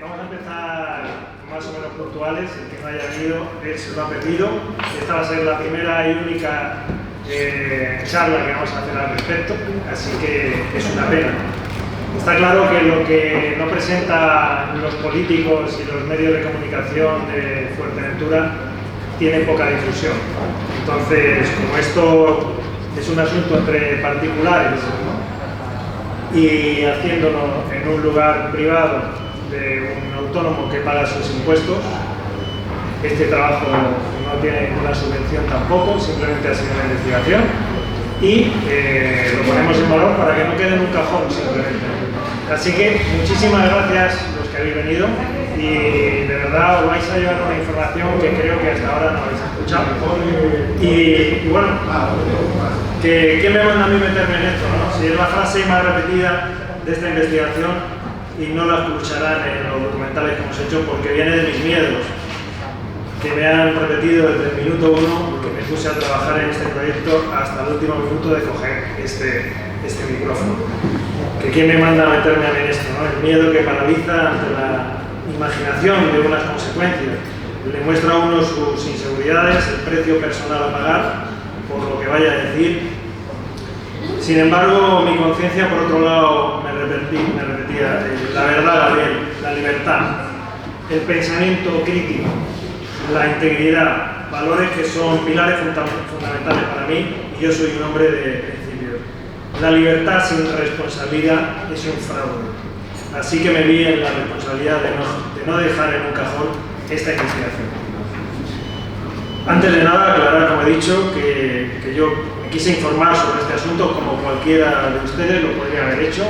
Vamos a empezar más o menos puntuales. El que no haya venido, se lo ha perdido. Esta va a ser la primera y única charla que vamos a hacer al respecto, así que es una pena. Está claro que lo que no presentan los políticos y los medios de comunicación de Fuerteventura tiene poca difusión. Entonces, como esto es un asunto entre particulares y haciéndolo en un lugar privado de un autónomo que paga sus impuestos, este trabajo no tiene ninguna subvención tampoco, simplemente ha sido una investigación y lo ponemos en valor para que no quede en un cajón simplemente. Así que muchísimas gracias los que habéis venido y de verdad os vais a llevar una información que creo que hasta ahora no habéis escuchado. Y bueno, ¿qué me manda a mí meterme en esto, no? Si es la frase más repetida de esta investigación y no la escucharán en los documentales que hemos hecho porque viene de mis miedos, que me han repetido desde el minuto 1 que me puse a trabajar en este proyecto hasta el último minuto de coger este micrófono. Que quién me manda a meterme en esto, ¿no? El miedo que paraliza ante la imaginación de unas consecuencias. Le muestra a uno sus inseguridades, el precio personal a pagar por lo que vaya a decir. Sin embargo, mi conciencia, por otro lado, me repetía la verdad, Gabriel, la libertad, el pensamiento crítico, la integridad, valores que son pilares fundamentales para mí y yo soy un hombre de principios. La libertad sin responsabilidad es un fraude. Así que me vi en la responsabilidad de no dejar en un cajón esta investigación. Antes de nada, aclarar, como he dicho, que yo me quise informar sobre este asunto como cualquiera de ustedes lo podría haber hecho,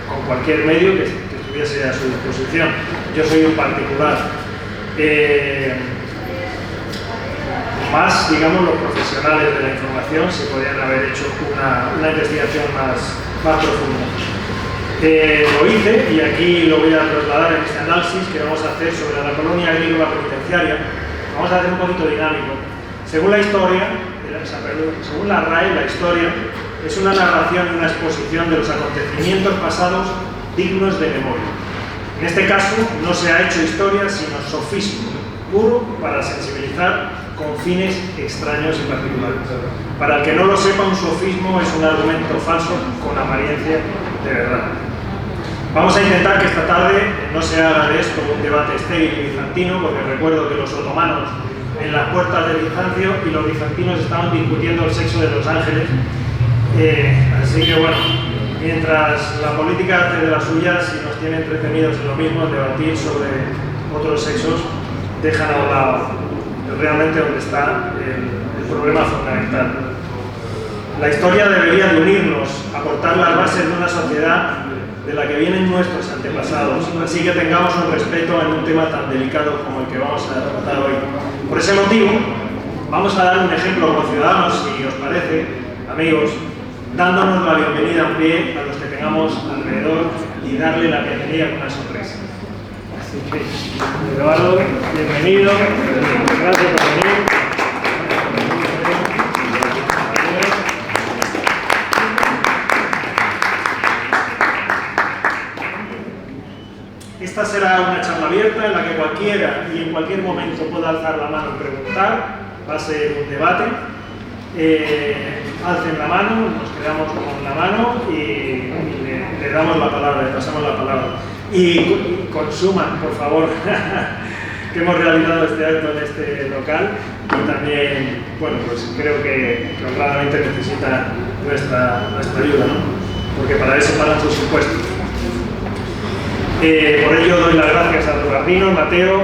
con cualquier medio que estuviese a su disposición. Yo soy un particular. Más, digamos, los profesionales de la información se podrían haber hecho una investigación más profunda. Lo hice y aquí lo voy a trasladar en este análisis que vamos a hacer sobre la colonia agrícola penitenciaria. Vamos a hacer un poquito dinámico. Según la historia, según la RAE, la historia es una narración y una exposición de los acontecimientos pasados dignos de memoria. En este caso no se ha hecho historia sino sofismo puro para sensibilizar con fines extraños y particulares. Para el que no lo sepa, un sofismo es un argumento falso con apariencia de verdad. Vamos a intentar que esta tarde no se haga de esto un debate estéril y bizantino, porque recuerdo que los otomanos en las puertas de Bizancio y los bizantinos estaban discutiendo el sexo de los ángeles. Así que bueno, mientras la política hace de las suyas y nos tiene entretenidos en lo mismo, debatir sobre otros sexos, dejan a un lado realmente donde está el problema fundamental. La historia debería de unirnos, aportar las bases de una sociedad de la que vienen nuestros antepasados, así que tengamos un respeto en un tema tan delicado como el que vamos a tratar hoy. Por ese motivo, vamos a dar un ejemplo como ciudadanos, si os parece, amigos, dándonos la bienvenida en pie a los que tengamos alrededor y darle la bienvenida con una sonrisa. Así que, Eduardo, bienvenido, gracias por venir. Esta será una charla abierta en la que cualquiera y en cualquier momento pueda alzar la mano y preguntar. Va a ser un debate. Alcen la mano, nos quedamos con la mano y le damos la palabra, le pasamos la palabra. Y consuman, por favor, que hemos realizado este acto en este local y también, bueno, pues creo que honradamente necesita nuestra ayuda, ¿no? Porque para eso pagan sus impuestos. Por ello doy las gracias a don Rabino, Mateo,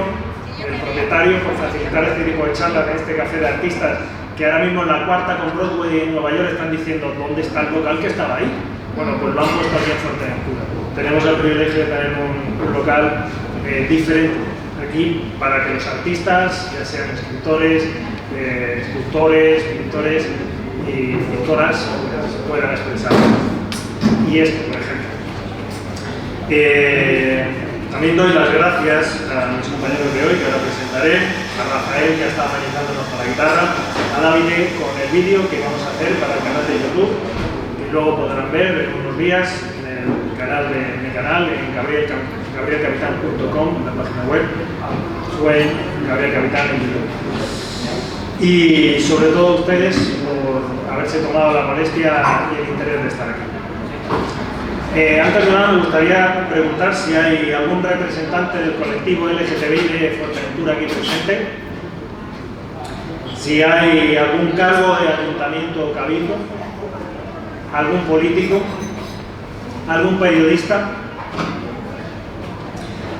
el propietario, por facilitar este tipo de charlas en este café de artistas, que ahora mismo en la cuarta con Broadway en Nueva York están diciendo ¿dónde está el local que estaba ahí? Bueno, pues lo han puesto aquí en Fuerteventura. Tenemos el privilegio de tener un local diferente aquí para que los artistas, ya sean escritores, escultores, pintores y pintoras, se puedan expresar. Y esto, por ejemplo. También doy las gracias a mis compañeros de hoy, que ahora presentaré, a Rafael, que ha estado amenizándonos con la guitarra, a David con el vídeo que vamos a hacer para el canal de YouTube, que luego podrán ver en unos días en el canal de mi canal, en Gabriel gabrielcapitan.com, en la página web, o en Gabriel Capitán en YouTube. Y sobre todo ustedes por haberse tomado la molestia y el interés de estar aquí. Antes de nada me gustaría preguntar si hay algún representante del colectivo LGTBI de Fuerteventura aquí presente, si hay algún cargo de ayuntamiento o cabildo, algún político, algún periodista.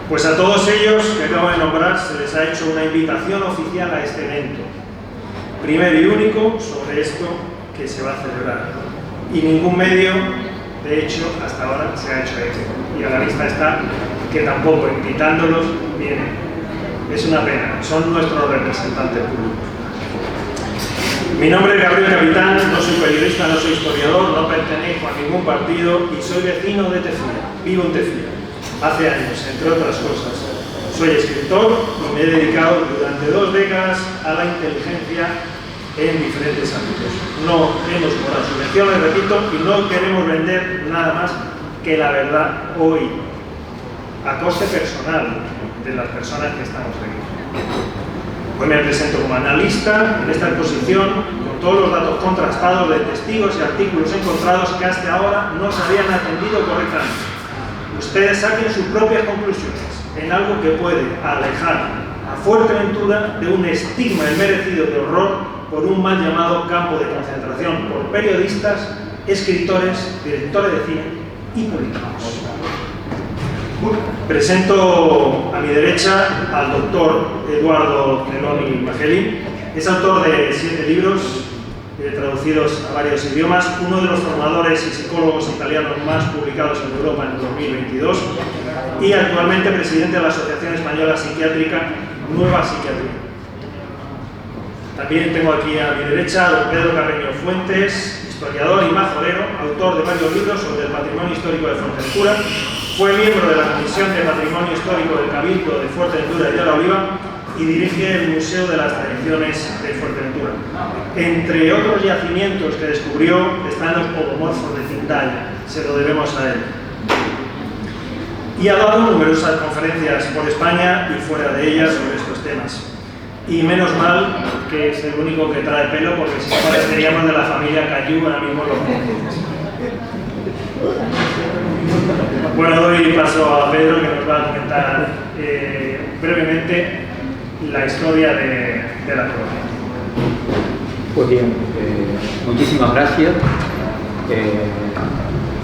Pues a todos ellos que acabo de nombrar se les ha hecho una invitación oficial a este evento, primero y único sobre esto que se va a celebrar, y ningún medio, de hecho, hasta ahora se ha hecho eco, y a la vista está que tampoco invitándolos vienen. Es una pena, son nuestros representantes públicos. Mi nombre es Gabriel Capitán, no soy periodista, no soy historiador, no pertenezco a ningún partido y soy vecino de Tefía, vivo en Tefía, hace años, entre otras cosas. Soy escritor y me he dedicado durante 2 décadas a la inteligencia en diferentes ámbitos. No hemos cobrado subvenciones, repito, y no queremos vender nada más que la verdad hoy, a coste personal de las personas que estamos aquí. Hoy me presento como analista en esta exposición con todos los datos contrastados de testigos y artículos encontrados que hasta ahora no se habían atendido correctamente. Ustedes saquen sus propias conclusiones en algo que puede alejar a Fuerteventura de un estigma inmerecido de horror por un mal llamado campo de concentración por periodistas, escritores, directores de cine y políticos. Presento a mi derecha al doctor Eduardo Meloni Mageli. Es autor de 7 libros traducidos a varios idiomas, uno de los formadores y psicólogos italianos más publicados en Europa en 2022 y actualmente presidente de la Asociación Española Psiquiátrica Nueva Psiquiatría. También tengo aquí a mi derecha a don Pedro Carreño Fuentes, historiador y majorero, autor de varios libros sobre el patrimonio histórico de Fuerteventura. Fue miembro de la Comisión de Patrimonio Histórico del Cabildo de Fuerteventura y de la Oliva y dirige el Museo de las Tradiciones de Fuerteventura. Entre otros yacimientos que descubrió están los pogomorfos de Cintalla, se lo debemos a él. Y ha dado numerosas conferencias por España y fuera de ellas sobre estos temas. Y menos mal que es el único que trae pelo, porque si no pareceríamos de la familia Cayú ahora mismo los monjes. Bueno, doy paso a Pedro, que nos va a comentar brevemente la historia de la colonia. Pues bien, muchísimas gracias.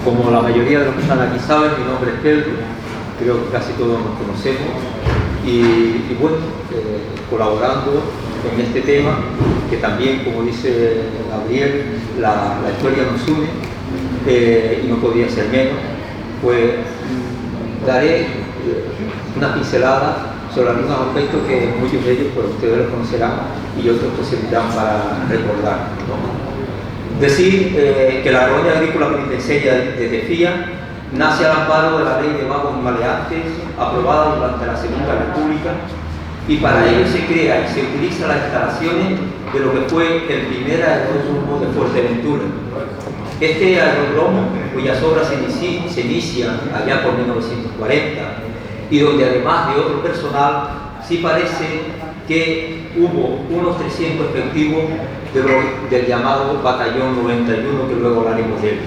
Como la mayoría de los que están aquí saben, mi nombre es Pedro, creo que casi todos nos conocemos. Y bueno, colaborando en este tema, que también, como dice Gabriel, la historia nos une y no podía ser menos, pues daré una pincelada sobre algunos aspectos que muchos de ellos pues ustedes los conocerán y otros pues servirán para recordar, ¿no? Decir que la colonia agrícola penitenciaria de Tefía nace al amparo de la ley de vagos y maleantes aprobada durante la Segunda República y para ello se crea y se utiliza las instalaciones de lo que fue el primer aeródromo de Fuerteventura. Este aeródromo, cuyas obras se inician allá por 1940 y donde además de otro personal, sí parece que hubo unos 300 efectivos del llamado Batallón 91, que luego hablaremos de él,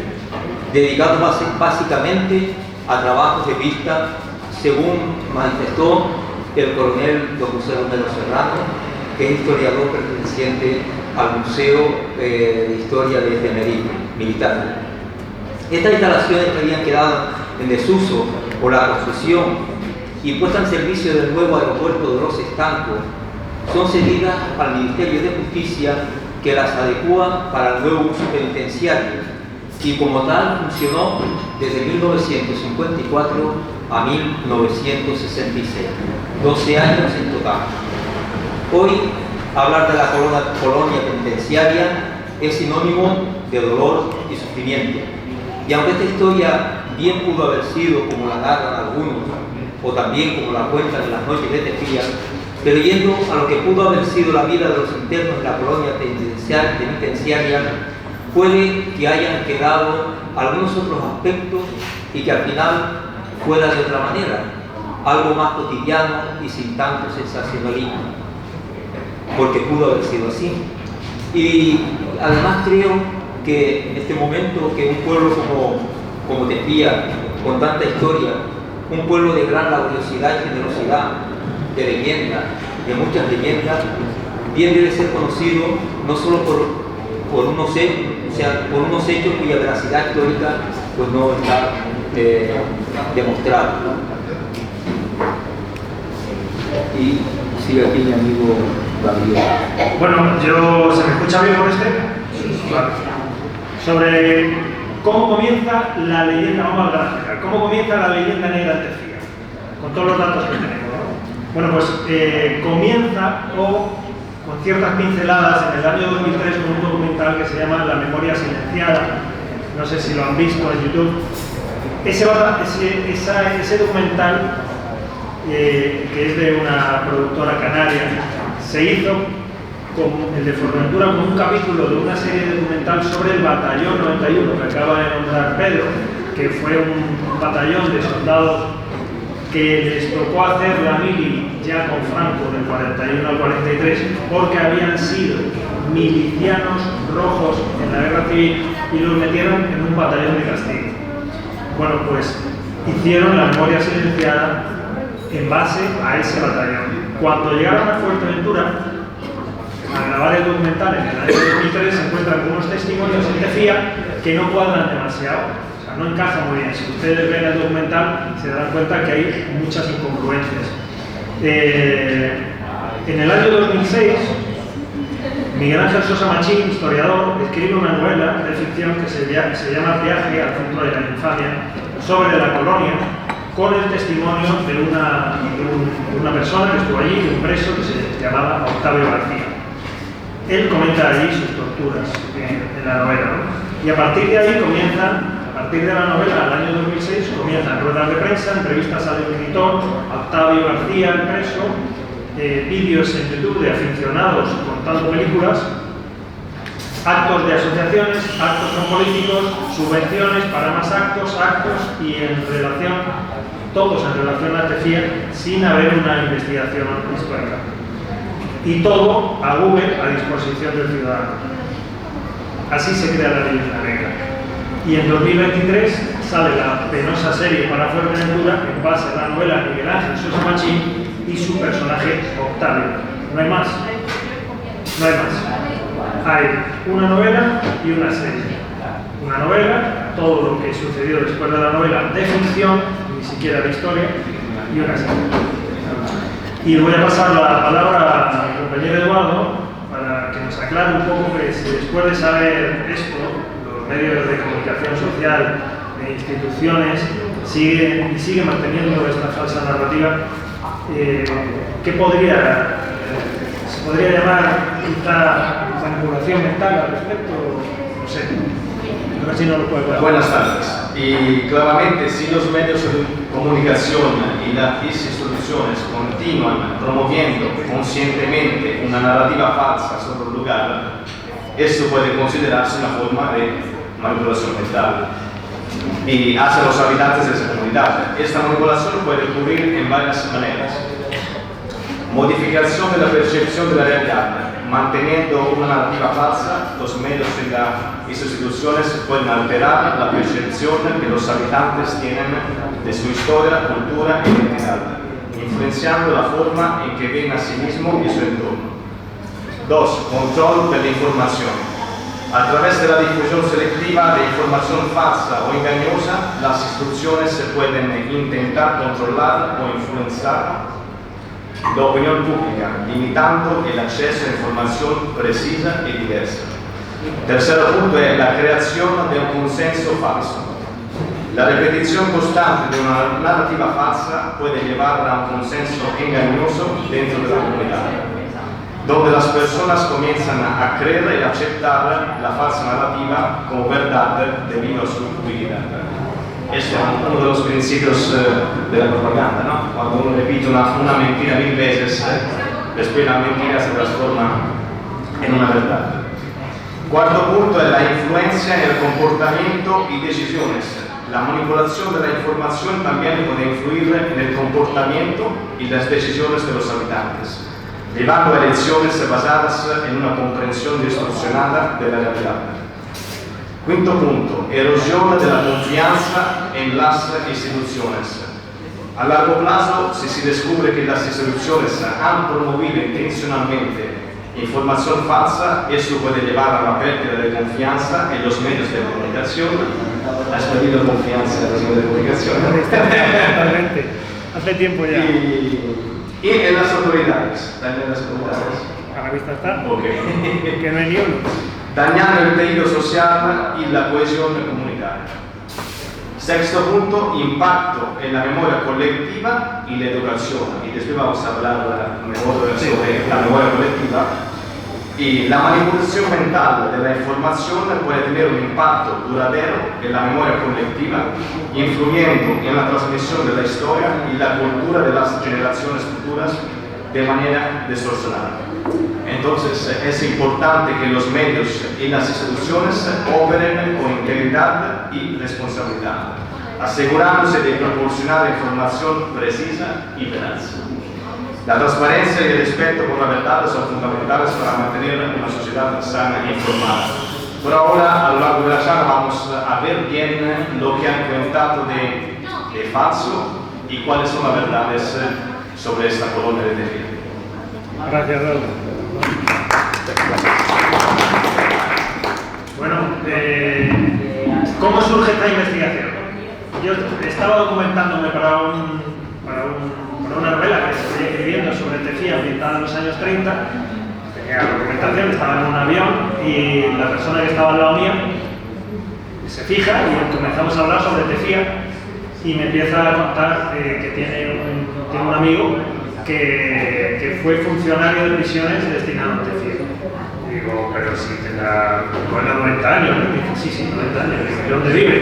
dedicados básicamente a trabajos de vista, según manifestó el coronel don José Romero Serrano, que es historiador perteneciente al Museo de Historia de Tenerife, militar. Estas instalaciones que habían quedado en desuso por la construcción y puestas en servicio del nuevo aeropuerto de Los Estancos son cedidas al Ministerio de Justicia, que las adecúa para el nuevo uso penitenciario y como tal funcionó desde 1954 a 1966, 12 años en total. Hoy, hablar de la colonia penitenciaria es sinónimo de dolor y sufrimiento. Y aunque esta historia bien pudo haber sido como la narran algunos, o también como la cuentan en las noches de Tefía, pero yendo a lo que pudo haber sido la vida de los internos de la colonia penitenciaria, puede que hayan quedado algunos otros aspectos y que al final fuera de otra manera. algo más cotidiano y sin tanto sensacionalismo, porque pudo haber sido así. Y además creo que en este momento que un pueblo como Tespía, con tanta historia, un pueblo de gran laboriosidad y generosidad, de leyendas, de muchas leyendas, bien debe ser conocido no solo por unos hechos cuya veracidad histórica pues no está demostrada. Y sigue aquí mi amigo Gabriel. Bueno, ¿se me escucha bien por este? Vale. Sobre cómo comienza la leyenda, vamos a hablar, cómo comienza la leyenda negra de Tespía, con todos los datos que tenemos, ¿no? Bueno, pues comienza con ciertas pinceladas en el año 2003 con un documental que se llama La memoria silenciada. No sé si lo han visto en YouTube. Ese documental, que es de una productora canaria, se hizo con el de Formentura como un capítulo de una serie documental sobre el Batallón 91 que acaba de nombrar Pedro, que fue un batallón de soldados que les tocó hacer la mili ya con Franco del 41 al 43 porque habían sido milicianos rojos en la guerra civil y los metieron en un batallón de castigo. Bueno, pues hicieron la memoria silenciada en base a ese batallón. Cuando llegaron a Fuerteventura a grabar el documental en el año 2003 se encuentran algunos testimonios en Tespía que no cuadran demasiado. No encaja muy bien. Si ustedes ven el documental se darán cuenta que hay muchas incongruencias. En el año 2006, Miguel Ángel Sosa Machín, historiador, escribe una novela de ficción que se llama Viaje al centro de la infamia, sobre la colonia, con el testimonio de una persona que estuvo allí, de un preso que se llamaba Octavio García. Él comenta allí sus torturas en la novela, ¿no? Y a partir de ahí a partir de la novela, al año 2006, comienzan ruedas de prensa, entrevistas al escritor, a Octavio García, el preso, vídeos en YouTube de aficionados contando películas, actos de asociaciones, actos no políticos, subvenciones para más actos y todos en relación a Tespía, sin haber una investigación histórica. Y todo a Google a disposición del ciudadano. Así se crea la leyenda negra. Y en 2023 sale la penosa serie para Fuerteventura en base a la novela Miguel Ángel Sosa Machín y su personaje Octavio. No hay más. No hay más. Hay una novela y una serie. Una novela, todo lo que sucedió después de la novela de ficción, ni siquiera de historia, y una serie. Y voy a pasar la palabra a mi compañero Eduardo para que nos aclare un poco que si después de saber esto, los medios de comunicación social e instituciones siguen manteniendo esta falsa narrativa, ¿qué se podría llamar quizá manipulación mental al respecto? No sé. A ver si no lo puede aclarar. Buenas tardes. Y claramente, si los medios de comunicación y las instituciones continúan promoviendo conscientemente una narrativa falsa sobre un lugar, esto puede considerarse una forma de manipulación mental y hacia los habitantes de esa comunidad. Esta manipulación puede ocurrir en varias maneras. Modificación de la percepción de la realidad. Manteniendo una narrativa falsa, los medios y las instituciones pueden alterar la percepción que los habitantes tienen de su historia, cultura e identidad, influenciando la forma en que ven a sí mismo y su entorno. 2. Control de la información. A través de la difusión selectiva de información falsa o engañosa, las instituciones se pueden intentar controlar o influenciar la opinión pública, limitando el acceso a información precisa y diversa. Tercer punto es la creación de un consenso falso. La repetición constante de una narrativa falsa puede llevar a un consenso engañoso dentro de la comunidad, donde las personas comienzan a creer y aceptar la falsa narrativa como verdad debido a su utilidad. Este es uno de los principios de la propaganda, ¿no? Cuando uno repite una mentira 1000 veces, después la mentira se transforma en una verdad. Cuarto punto es la influencia en el comportamiento y decisiones. la manipulación de la información también puede influir en el comportamiento y las decisiones de los habitantes, llevando a elecciones basadas en una comprensión distorsionada de la realidad. Quinto punto, erosión de la confianza en las instituciones. A largo plazo, si se descubre que las instituciones han promovido intencionalmente información falsa, eso puede llevar a la pérdida de confianza en los medios de comunicación. ¿Has perdido confianza en los medios de comunicación? Totalmente. Hace tiempo ya. Y en las autoridades. También en las autoridades. A la vista está. Okay. Que no hay ni uno. Dañando el tejido social y la cohesión comunitaria. Sexto punto, impacto en la memoria colectiva y la educación. Y después vamos a hablar sobre la memoria colectiva. Y la manipulación mental de la información puede tener un impacto duradero en la memoria colectiva, influyendo en la transmisión de la historia y la cultura de las generaciones futuras de manera distorsionada. Entonces es importante que los medios y las instituciones operen con integridad y responsabilidad, asegurándose de proporcionar información precisa y veraz. La transparencia y el respeto por la verdad son fundamentales para mantener una sociedad sana e informada. Por ahora, a lo largo de la charla, vamos a ver bien lo que han comentado de falso y cuáles son las verdades sobre esta colonia de Tefía. Gracias, Raúl. Bueno, ¿cómo surge esta investigación? Yo estaba documentándome para una novela que estoy escribiendo sobre Tefía ambientada en los años 30. Tenía la documentación, estaba en un avión y la persona que estaba al lado mío se fija y comenzamos a hablar sobre Tefía y me empieza a contar que tiene un amigo que fue funcionario de prisiones destinado a Tefía. Digo, pero si tendrá 90 años, ¿no? Me dice, sí, 90 años. Digo, ¿y dónde vive?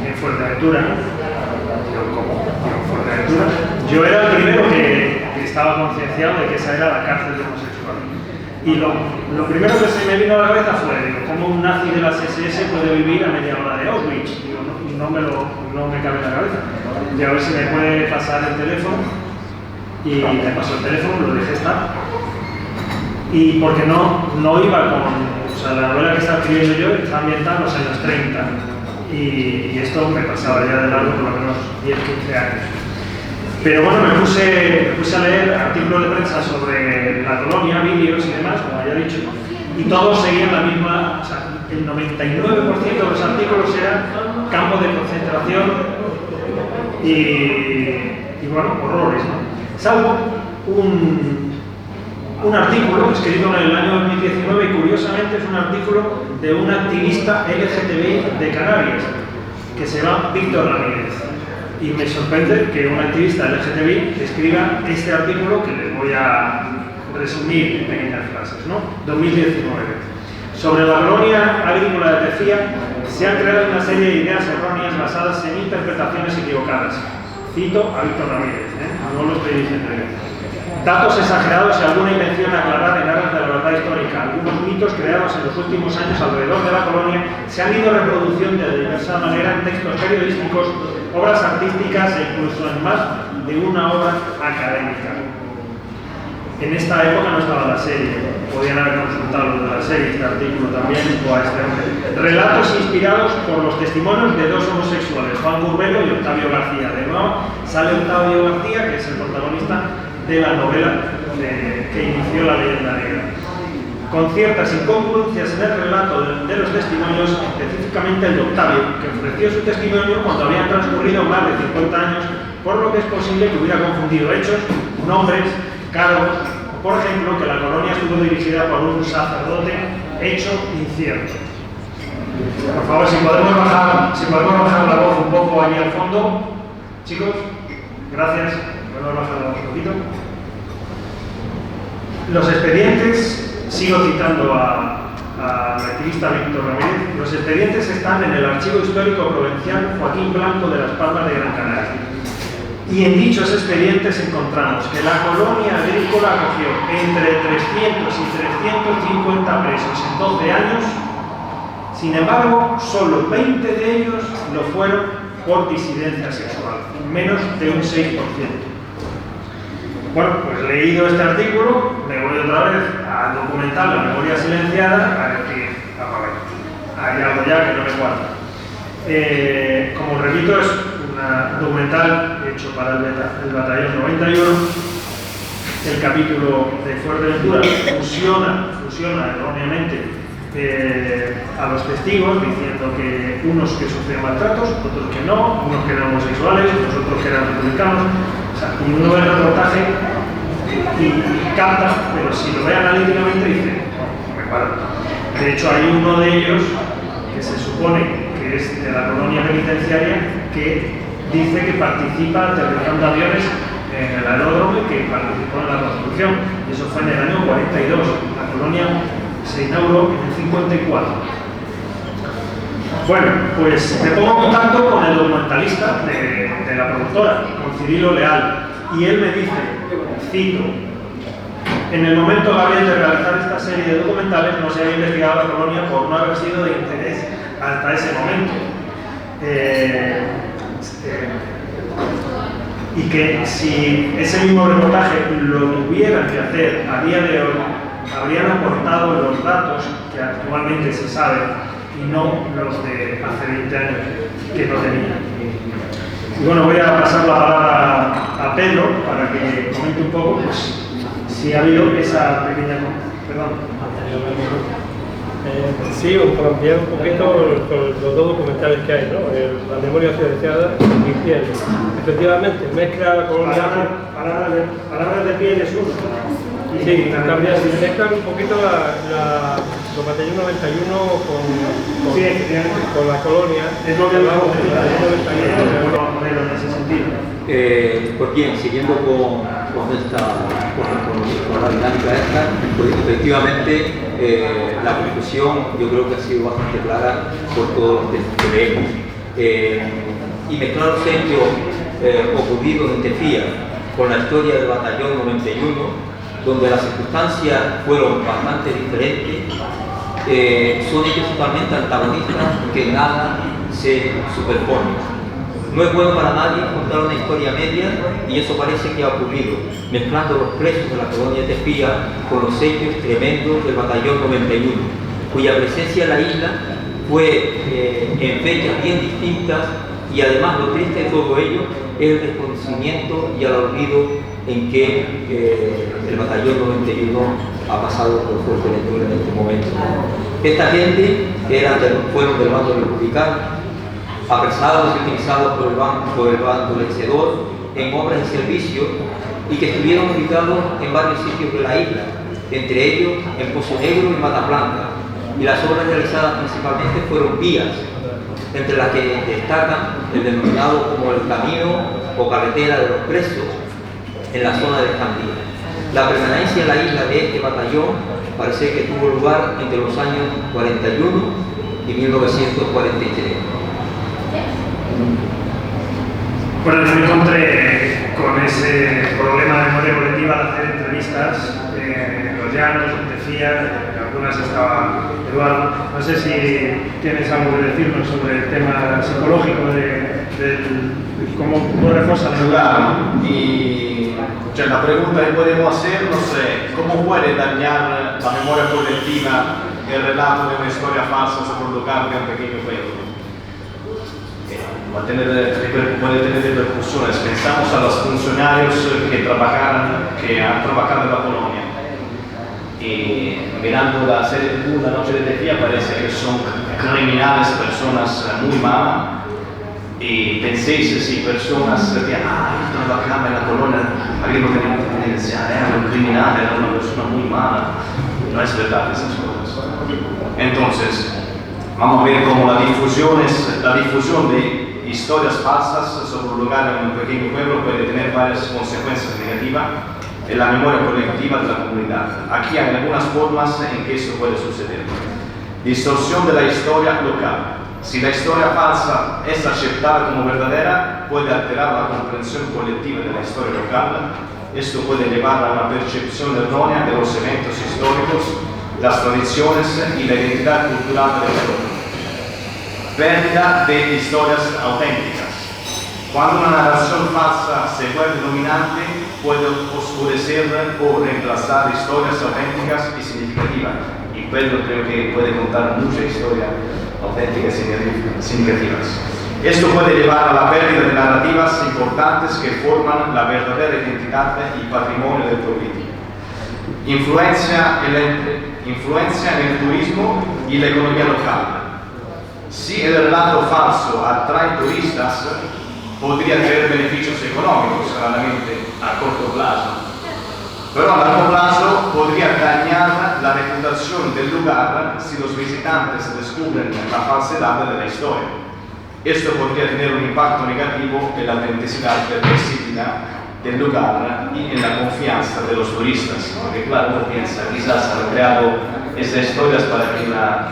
En Fuerteventura, ¿no? Digo, ¿cómo? En Fuerteventura. Yo era el primero que estaba concienciado de que esa era la cárcel de homosexuales. Y lo primero que se me vino a la cabeza fue, digo, ¿cómo un nazi de las SS puede vivir a media hora de Auschwitz? Digo, no me cabe en la cabeza. Y a ver si me puede pasar el teléfono. Y me pasó el teléfono, lo dejé estar. Y porque no iba con... O sea, la novela que estaba escribiendo yo está ambientada en los años 30. Y esto me pasaba ya de largo por lo menos 10-15 años. Pero bueno, me puse a leer artículos de prensa sobre la colonia, vídeos y demás, como ya he dicho, y todos seguían la misma... O sea, el 99% de los artículos eran campos de concentración y bueno, horrores, ¿no? Salvo un artículo escrito en el año 2019 y curiosamente es un artículo de un activista LGTBI de Canarias que se llama Víctor Ramírez. Y me sorprende que un activista LGTBI escriba este artículo que les voy a resumir en pequeñas frases, ¿no? 2019. Sobre la colonia agrícola de Tefía se han creado una serie de ideas erróneas basadas en interpretaciones equivocadas. Cito a Víctor Ramírez, no lo estoy diciendo yo. Datos exagerados y alguna intención de aclarar en aras de la verdad histórica. Algunos mitos creados en los últimos años alrededor de la colonia se han ido reproduciendo de diversa manera en textos periodísticos, obras artísticas e incluso en más de una obra académica. En esta época no estaba la serie, podían haber consultado lo de la serie, este artículo también, o a este hombre. Relatos inspirados por los testimonios de dos homosexuales, Juan Curbelo y Octavio García. De nuevo sale Octavio García, que es el protagonista de la novela que inició la leyenda negra. Con ciertas incongruencias en el relato de los testimonios, específicamente el de Octavio, que ofreció su testimonio cuando habían transcurrido más de 50 años, por lo que es posible que hubiera confundido hechos, nombres, cargos, o por ejemplo, que la colonia estuvo dirigida por un sacerdote, hecho incierto. Por favor, si podemos bajar la voz un poco ahí al fondo, chicos, gracias. Podemos bajar la voz un poquito. Los expedientes, sigo citando al activista Víctor Ramírez, los expedientes están en el Archivo Histórico Provincial Joaquín Blanco de Las Palmas de Gran Canaria. Y en dichos expedientes encontramos que la colonia agrícola acogió entre 300 y 350 presos en 12 años. Sin embargo, solo 20 de ellos lo fueron por disidencia sexual, menos de un 6%. Bueno, pues leído este artículo, me voy otra vez al documental La memoria silenciada, a ver que hay algo ya que no me cuadra. Como repito, es un documental hecho para el Batallón 91. El capítulo de Fuerteventura fusiona erróneamente a los testigos, diciendo que unos que sufrían maltratos, otros que no, unos que eran homosexuales, otros que eran republicanos. O sea, y uno ve el reportaje y capta, pero si lo ve analíticamente dice, no me cuadra. De hecho, hay uno de ellos que se supone que es de la colonia penitenciaria que dice que participa en aterrización de aviones en el aeródromo y que participó en la construcción. Y eso fue en el año 42. La colonia se inauguró en el 54. Bueno, pues me pongo en contacto con el documentalista de la productora, con Cirilo Leal, y él me dice, cito: en el momento, Gabriel, de realizar esta serie de documentales no se había investigado la colonia por no haber sido de interés hasta ese momento. Y que si ese mismo reportaje lo tuvieran que hacer a día de hoy, habrían aportado los datos que actualmente se saben y no los de hace 20 años que no tenían. Y bueno, voy a pasar la palabra a Pedro para que comente un poco pues, si ha habido esa pequeña... Perdón. Sí, por ampliar un poquito los dos documentales que hay, ¿no? La memoria silenciada y Piel. Efectivamente, mezcla con... Palabras de Piel es uno. Sí, también mezclan un poquito los Batallón 91 con la colonia. Es lo que hablamos de la en ese sentido. Pues bien, siguiendo con la dinámica esta, pues efectivamente la conclusión yo creo que ha sido bastante clara por todos los textos que leemos. Y mezclar los hechos ocurridos en Tefía con la historia del Batallón 91, donde las circunstancias fueron bastante diferentes, son hechos totalmente antagonistas que nada se superponen. No es bueno para nadie contar una historia media y eso parece que ha ocurrido, mezclando los presos de la colonia de Tefía con los hechos tremendos del Batallón 91, cuya presencia en la isla fue en fechas bien distintas y además lo triste de todo ello es el desconocimiento y el olvido en que el Batallón 91 ha pasado por Fuerteventura en este momento. Esta gente fueron del bando republicano, apresados y utilizados por el bando vencedor en obras de servicio y que estuvieron ubicados en varios sitios de la isla, entre ellos en Pozo Negro y Mata Blanca, y las obras realizadas principalmente fueron vías, entre las que destacan el denominado como el camino o carretera de los presos en la zona de Escandía. La permanencia en la isla de este batallón parece que tuvo lugar entre los años 41 y 1943. Bueno, yo me encontré con ese problema de memoria colectiva de hacer entrevistas en Los Llanos, en Tefía, en algunas estaba Eduardo. No sé si tienes algo que decirnos sobre el tema psicológico de cómo refuerza la Claro, y cioè, la pregunta que podemos hacernos es ¿cómo puede dañar la memoria colectiva el relato de una historia falsa soportando un pequeño pueblo? Puede tener repercusiones. Pensamos a los funcionarios que han trabajado en la colonia. Y mirando la serie La Noche de Tefía parece que son criminales, personas muy malas. Y penséis si personas que trabajaban en la colonia, alguien lo tenía que decir, era un criminal, era una persona muy mala. No es verdad esas cosas. Entonces, vamos a ver cómo la difusión de historias falsas sobre un lugar en un pequeño pueblo puede tener varias consecuencias negativas en la memoria colectiva de la comunidad. Aquí hay algunas formas en que esto puede suceder. Distorsión de la historia local. Si la historia falsa es aceptada como verdadera, puede alterar la comprensión colectiva de la historia local. Esto puede llevar a una percepción errónea de los eventos históricos, las tradiciones y la identidad cultural del pueblo. Pérdida de historias auténticas. Cuando una narración falsa se vuelve dominante, puede oscurecer o reemplazar historias auténticas y significativas. Y Pedro creo que puede contar muchas historias auténticas y significativas. Esto puede llevar a la pérdida de narrativas importantes que forman la verdadera identidad y patrimonio del pueblito. Influencia en el turismo y la economía local. Si el relato falso atrae turistas, podría tener beneficios económicos, claramente, a corto plazo. Pero a largo plazo podría dañar la reputación del lugar si los visitantes descubren la falsedad de la historia. Esto podría tener un impacto negativo en la autenticidad del lugar y en la confianza de los turistas. Porque claro, uno piensa, quizás han creado estas historias para que la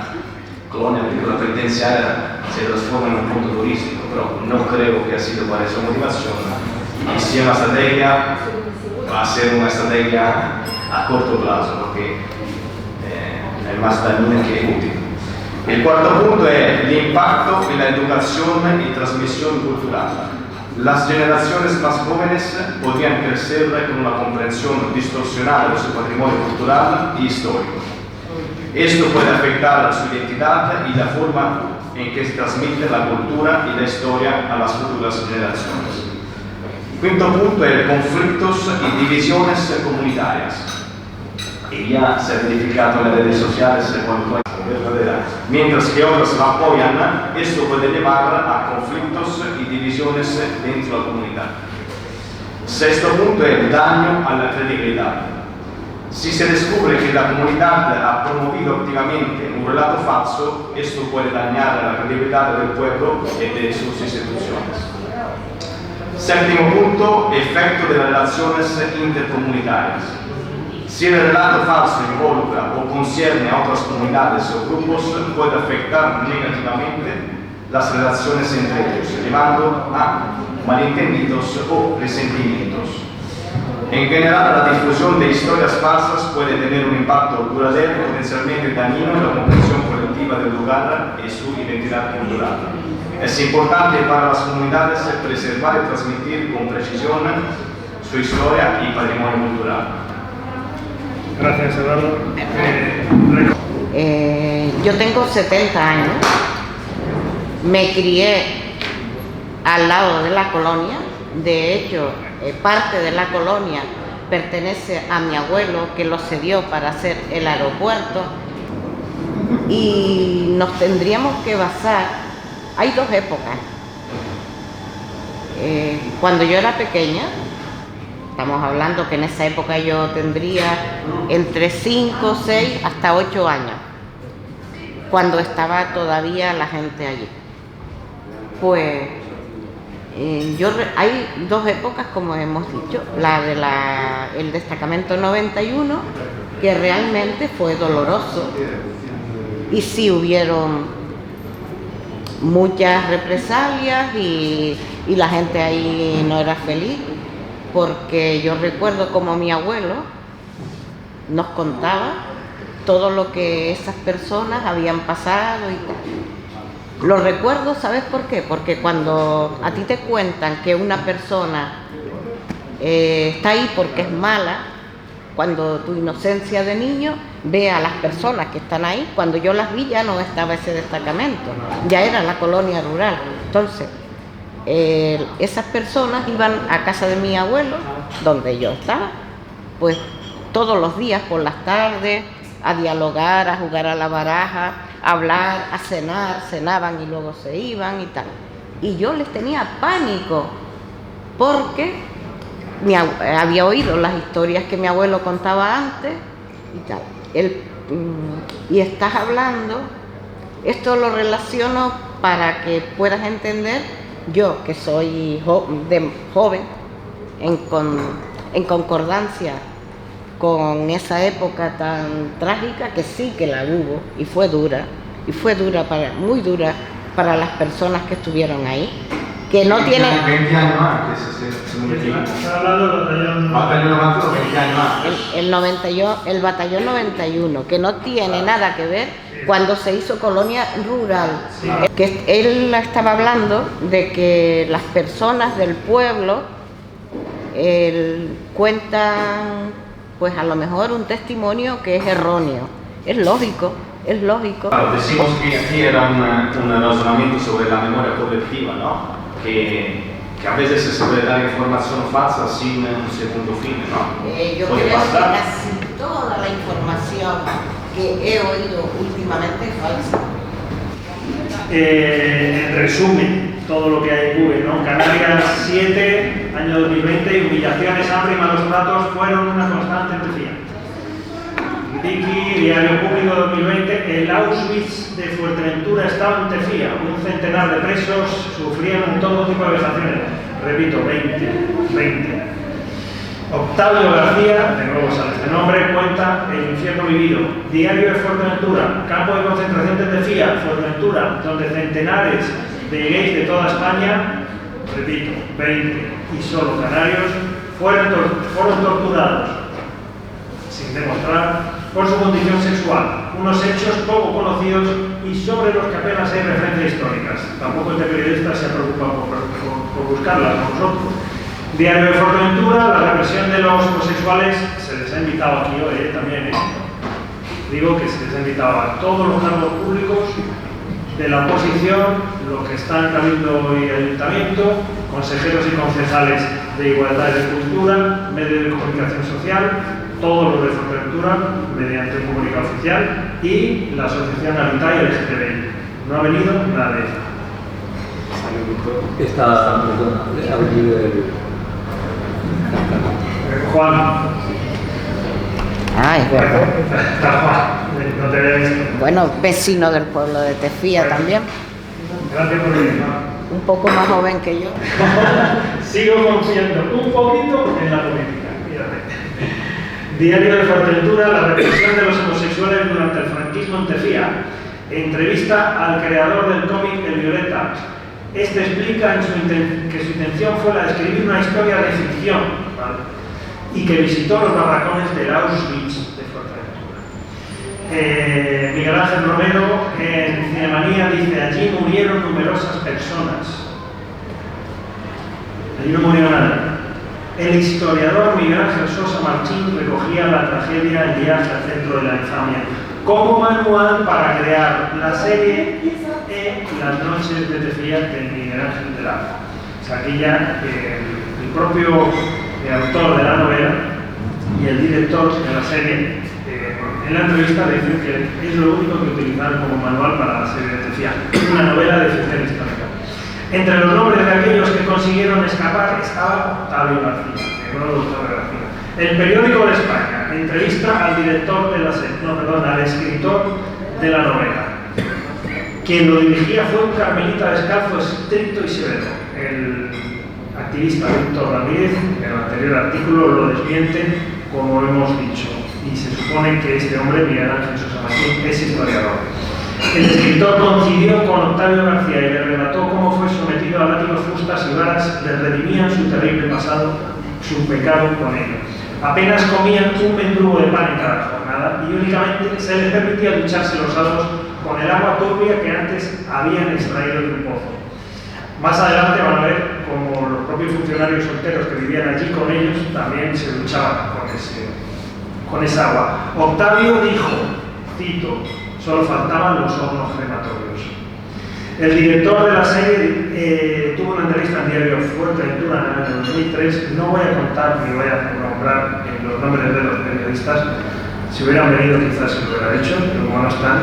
colonia agrícola penitenciaria se transforme en un punto turístico, pero no creo que ha sido para esa motivación. Y si una estrategia, va a ser una estrategia a corto plazo, porque es más dañina que útil. El cuarto punto es el impacto en la educación y transmisión cultural. Las generaciones más jóvenes podrían crecer con una comprensión distorsionada de su patrimonio cultural y histórico. Esto puede afectar su identidad y la forma en que se transmite la cultura y la historia a las futuras generaciones. Quinto punto es conflictos y divisiones comunitarias. Y ya se ha verificado en las redes sociales cuando es verdadera. Mientras que otros la apoyan, esto puede llevar a conflictos y divisiones dentro de la comunidad. Sexto punto es el daño a la credibilidad. Si se descubre que la comunidad ha promovido activamente un relato falso, esto puede dañar la credibilidad del pueblo y de sus instituciones. Séptimo punto, efecto de las relaciones intercomunitarias. Si el relato falso involucra o concierne a otras comunidades o grupos, puede afectar negativamente las relaciones entre ellos, llevando a malentendidos o resentimientos. En general, la difusión de historias falsas puede tener un impacto duradero y potencialmente dañino en la comprensión colectiva del lugar y su identidad cultural. Es importante para las comunidades preservar y transmitir con precisión su historia y patrimonio cultural. Gracias, Eduardo. Yo tengo 70 años, me crié al lado de la colonia, de hecho, parte de la colonia pertenece a mi abuelo que lo cedió para hacer el aeropuerto y nos tendríamos que basar, hay dos épocas. Cuando yo era pequeña, estamos hablando que en esa época yo tendría entre 5, 6 hasta 8 años, cuando estaba todavía la gente allí. Pues hay dos épocas, como hemos dicho, la de el destacamento 91, que realmente fue doloroso, y sí hubieron muchas represalias y la gente ahí no era feliz, porque yo recuerdo como mi abuelo nos contaba todo lo que esas personas habían pasado y tal. Lo recuerdo, ¿sabes por qué? Porque cuando a ti te cuentan que una persona está ahí porque es mala, cuando tu inocencia de niño ve a las personas que están ahí, cuando yo las vi ya no estaba ese destacamento, ya era la colonia rural. Entonces, esas personas iban a casa de mi abuelo, donde yo estaba, pues todos los días por las tardes, a dialogar, a jugar a la baraja, a hablar, a cenar, cenaban y luego se iban y tal. Y yo les tenía pánico, porque había oído las historias que mi abuelo contaba antes y tal. Y estás hablando, esto lo relaciono para que puedas entender, yo que soy joven, en concordancia con esa época tan trágica, que sí que la hubo y fue dura muy dura para las personas que estuvieron ahí. que no tiene... 20 años antes, según el tiempo. Está hablando del batallón. Batallón 91, 20 años antes. El batallón 91, que no tiene nada que ver cuando se hizo colonia rural. Que él estaba hablando de que las personas del pueblo cuentan, pues a lo mejor un testimonio que es erróneo. Es lógico. Claro, decimos que aquí era un razonamiento sobre la memoria colectiva, ¿no? Que a veces se puede dar información falsa sin un segundo fin, ¿no? Yo Puede creo que pasar. casi toda la información que he oído últimamente es falsa. En resumen, todo lo que hay en Google, ¿no? Canarias 7, año 2020, humillaciones, hambre y malos tratos fueron una constante en Tefía. Vicky, Diario Público 2020, el Auschwitz de Fuerteventura estaba en Tefía. Un centenar de presos sufrieron todo tipo de vejaciones. Repito, 20. Octavio García, de nuevo sale este nombre, cuenta El infierno vivido. Diario de Fuerteventura, campo de concentración de Tefía, Fuerteventura, donde centenares de gays de toda España, repito, 20 y solo canarios, fueron torturados, sin demostrar, por su condición sexual. Unos hechos poco conocidos y sobre los que apenas hay referencias históricas. Tampoco este periodista se ha preocupado por buscarlas con nosotros. Diario de Fuerteventura, la represión de los homosexuales, se les ha invitado aquí hoy también. Digo que se les ha invitado a todos los cargos públicos de la oposición, los que están en Cabildo y Ayuntamiento, consejeros y concejales de Igualdad y de Cultura, medios de comunicación social, todos los de Fuerteventura, mediante un comunicado oficial, y la asociación Habitat y LGTBI. No ha venido nadie. Está, perdona, ha venido Juan. Ah, es verdad. Está Juan, no te había visto. Bueno, vecino del pueblo de Tefía también, Gracias por venir. un poco más joven que yo. Sigo confiando un poquito en la política. Fíjate. Diario de Fuerteventura, la represión de los homosexuales durante el franquismo en Tefía. Entrevista al creador del cómic El Violeta. Este explica que su intención fue la de escribir una historia de ficción, ¿vale? Y que visitó los barracones del Auschwitz de Fuerteventura. Miguel Ángel Romero en Cinemanía dice: allí murieron numerosas personas. Allí no murió nadie. El historiador Miguel Ángel Sosa Martín recogía la tragedia en Viaje al centro de la infamia como manual para crear la serie Las noches de Tefía de Miguel Ángel de la. O sea, aquí ya el propio autor de la novela y el director de la serie en la entrevista le dicen que es lo único que utilizaron como manual para la serie de Tefía, una novela de ficción histórica. Entre los nombres de aquellos que consiguieron escapar estaba Octavio García, Octavio García. El periódico de España entrevista al director de la serie, al escritor de la novela. Quien lo dirigía fue un carmelita descalzo estricto y severo. El activista Víctor Ramírez, en el anterior artículo, lo desmiente, como hemos dicho, y se supone que este hombre, Miguel Ángel Sosa Martín, es historiador. El escritor coincidió con Octavio García y le relató cómo fue sometido a látigos, fustas y varas le redimían su terrible pasado, su pecado con ello. Apenas comían un mendrugo de pan en cada jornada y únicamente se les permitía ducharse los sábados con el agua turbia que antes habían extraído de un pozo. Más adelante van a ver cómo los propios funcionarios solteros que vivían allí con ellos también se duchaban con esa agua. Octavio dijo, cito: solo faltaban los hornos crematorios. El director de la serie tuvo una entrevista en Diario Fuerteventura en el año 2003. No voy a contar ni voy a nombrar los nombres de los periodistas. Si hubieran venido quizás se lo hubiera dicho, pero como no están,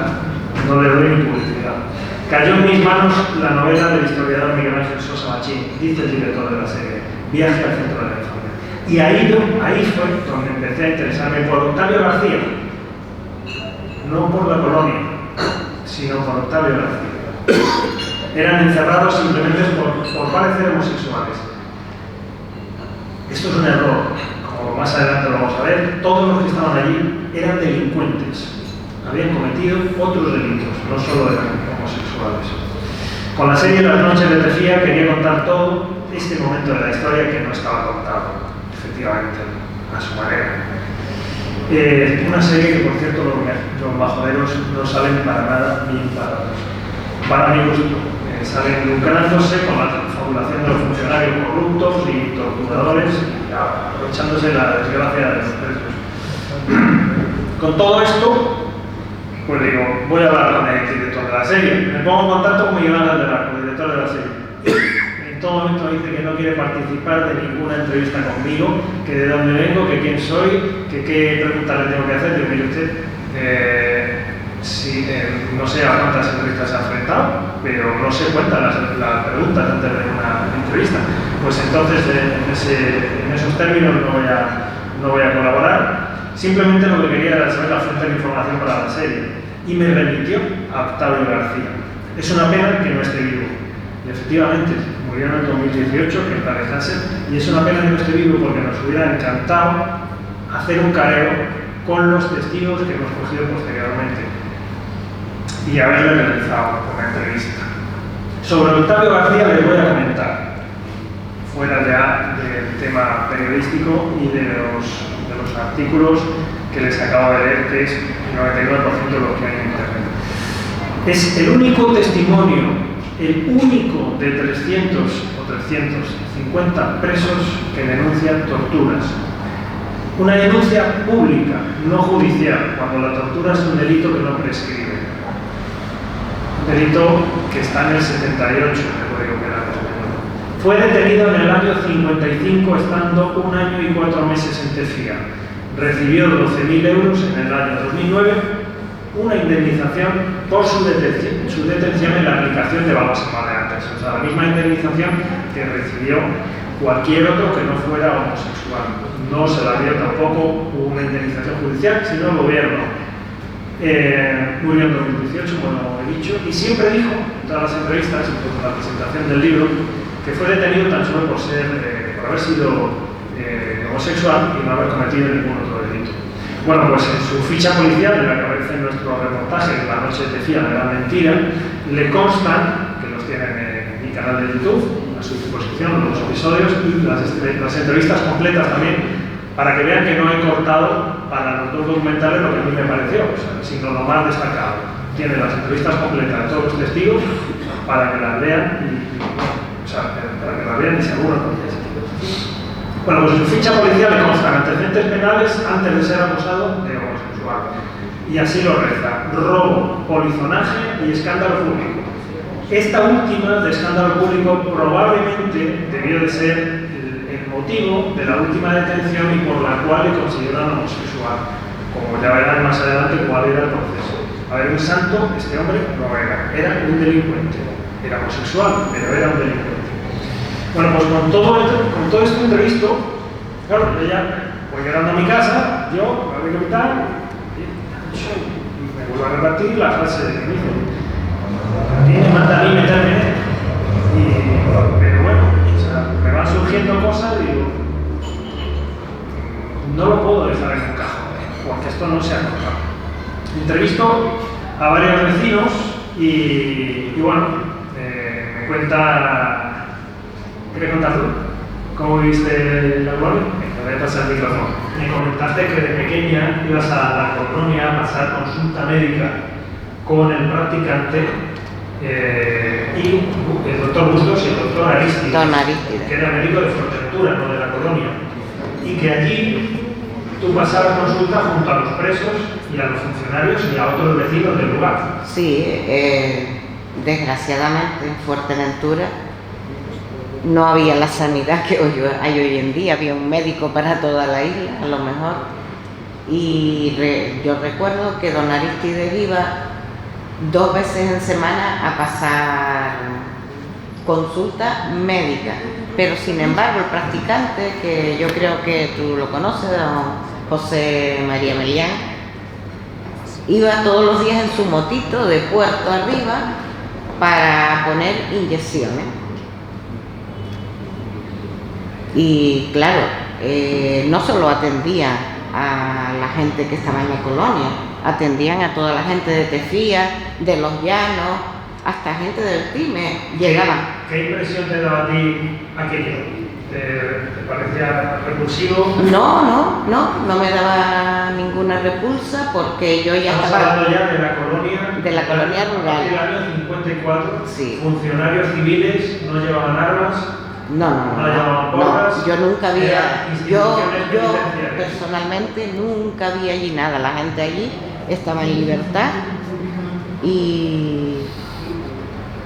no le doy ni publicidad. Cayó en mis manos la novela del historiador Miguel Ángel Sosa Machín, dice el director de la serie, Viaje al centro de la infamia. Y ahí fue donde empecé a interesarme por Octavio García. No por la colonia, sino por Octavio García. Eran encerrados simplemente por parecer homosexuales. Esto es un error, como más adelante lo vamos a ver. Todos los que estaban allí eran delincuentes, habían cometido otros delitos, no solo eran homosexuales. Con la serie Las noches de Tejía quería contar todo este momento de la historia que no estaba contado, efectivamente, a su manera. Una serie que, por cierto, los bajoderos no salen para nada bien parados. Para mi gusto, salen lucrándose con la fabulación de los funcionarios corruptos y torturadores y aprovechándose la desgracia de los presos. Con todo esto, pues digo, voy a hablar con el director de la serie. Me pongo en contacto con Miguel Ángel del Arco, el director de la serie. En todo momento dice que no quiere participar de ninguna entrevista conmigo, que de dónde vengo, que quién soy, que qué preguntas le tengo que hacer. Digo, mire usted, no sé a cuántas entrevistas se ha enfrentado, pero no se cuentan las preguntas antes de una entrevista. Pues entonces, en esos términos no voy a colaborar. Simplemente lo que quería era saber la fuente de información para la serie y me remitió a Octavio García. Es una pena que no esté vivo. Y efectivamente, murió en el 2018, que en paz descanse, y es una pena que no esté vivo porque nos hubiera encantado hacer un careo con los testigos que hemos cogido posteriormente y haberle realizado una entrevista. Sobre Octavio García les voy a comentar, fuera ya del tema periodístico y de los artículos que les acabo de leer, que es el 99% de lo que hay en Internet. Es el único testimonio, el único de 300 o 350 presos que denuncian torturas. Una denuncia pública, no judicial, cuando la tortura es un delito que no prescribe. Un delito que está en el 78 del Código Penal español. Fue detenido en el año 55, estando 1 año y 4 meses en Tejía. Recibió 12.000 euros en el año 2009, una indemnización por su detención en la aplicación de vagos maleantes. O sea, la misma indemnización que recibió cualquier otro que no fuera homosexual. No se la dio tampoco una indemnización judicial, sino el gobierno. Murió en 2018, como he dicho, y siempre dijo, en todas las entrevistas, incluso en la presentación del libro, que fue detenido tan solo por haber sido homosexual y no haber cometido ningún otro delito. Bueno, pues en su ficha policial, en la que aparece en nuestro reportaje, La noche de Tejía, de la mentira, le constan, que los tienen en mi canal de YouTube, a su disposición, los episodios y las entrevistas completas también, para que vean que no he cortado para los dos documentales lo que a mí me pareció, o sea, sino lo más destacado. Tiene las entrevistas completas de todos los testigos para que las vean para que las vean y se aburran con ellas. Bueno, pues en su ficha policial le constan antecedentes penales antes de ser acusado de homosexual. Y así lo reza: robo, polizonaje y escándalo público. Esta última, de escándalo público, probablemente debió de ser el motivo de la última detención y por la cual le consideran homosexual. Como ya verán más adelante cuál era el proceso. A ver, un santo, este hombre no era un delincuente. Era homosexual, pero era un delincuente. Bueno, pues con todo esto entrevisto, claro, yo ya voy llegando a mi casa, yo me voy a quitar y me vuelvo a repartir la frase de que me dice: a ti me manda a mí meterme en esto. Pero bueno, o sea, me van surgiendo cosas y digo, no lo puedo dejar en un cajón, porque esto no se ha contado. Entrevisto a varios vecinos y bueno, me cuenta. ¿Quieres contar tú? ¿Cómo viviste la colonia? Me voy a pasar el micrófono. Me comentaste que de pequeña ibas a la colonia a pasar consulta médica con el practicante y el doctor Bustos y el doctor Aristides, que era médico de Fuerteventura, no de la colonia. Y que allí tú pasabas consulta junto a los presos y a los funcionarios y a otros vecinos del lugar. Sí, desgraciadamente en Fuerteventura no había la sanidad que hay hoy en día, había un médico para toda la isla, a lo mejor. Y yo recuerdo que don Aristides iba 2 veces en semana a pasar consulta médica, pero sin embargo el practicante, que yo creo que tú lo conoces, don José María Melián, iba todos los días en su motito de Puerto arriba para poner inyecciones. Y claro, no solo atendía a la gente que estaba en la colonia, atendían a toda la gente de Tejía, de Los Llanos, hasta gente del PYME llegaban. ¿Qué impresión te daba a ti aquello? ¿Te parecía repulsivo? No me daba ninguna repulsa porque yo ya Estamos estaba... hablando ya de la colonia. De la colonia rural. En el año 54, Sí. Funcionarios civiles no llevaban armas. No, yo nunca había, Eran yo instituciones penitenciarias. personalmente nunca vi allí nada, la gente allí estaba en libertad y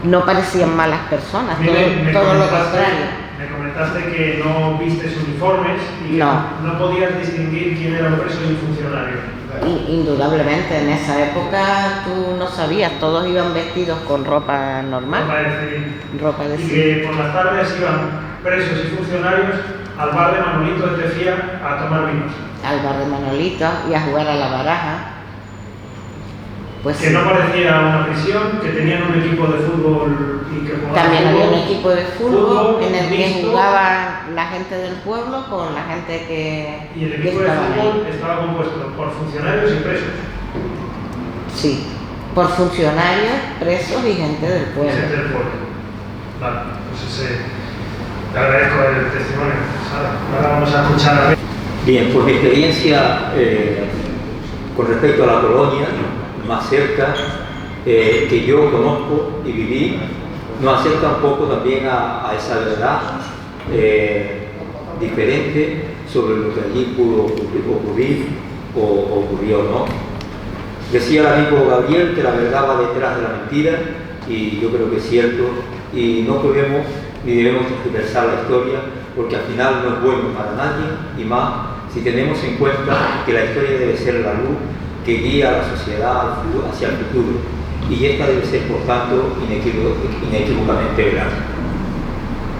no parecían malas personas, todo lo contrario. Me comentaste que no vistes uniformes y que No. no podías distinguir quién era un preso y un funcionario. Indudablemente, en esa época tú no sabías, todos iban vestidos con ropa normal, ropa de Y civil. que por las tardes iban presos y funcionarios al bar de Manolito de Tefía a tomar vinos. Al bar de Manolito y a jugar a la baraja. Pues Que no parecía una prisión, que tenían un equipo de fútbol y que jugaban también había fútbol. un equipo de fútbol en el que mixto, jugaba la gente del pueblo con la gente y el que equipo de estaba fútbol ahí. estaba compuesto por funcionarios y presos. Sí, por funcionarios, presos y gente del pueblo. Gente del pueblo. Vale, pues te agradezco el testimonio, Sara. Ahora vamos a escuchar a... Bien, pues mi experiencia con respecto a la colonia, más cerca, que yo conozco y viví, nos acerca un poco también a esa verdad diferente sobre lo que allí pudo ocurrir o ocurrió, ¿no? Decía el amigo Gabriel que la verdad va detrás de la mentira, y yo creo que es cierto, y no podemos ni debemos tergiversar la historia, porque al final no es bueno para nadie, y más si tenemos en cuenta que la historia debe ser la luz que guía a la sociedad hacia el futuro, y esta debe ser, por tanto, inequívocamente verano.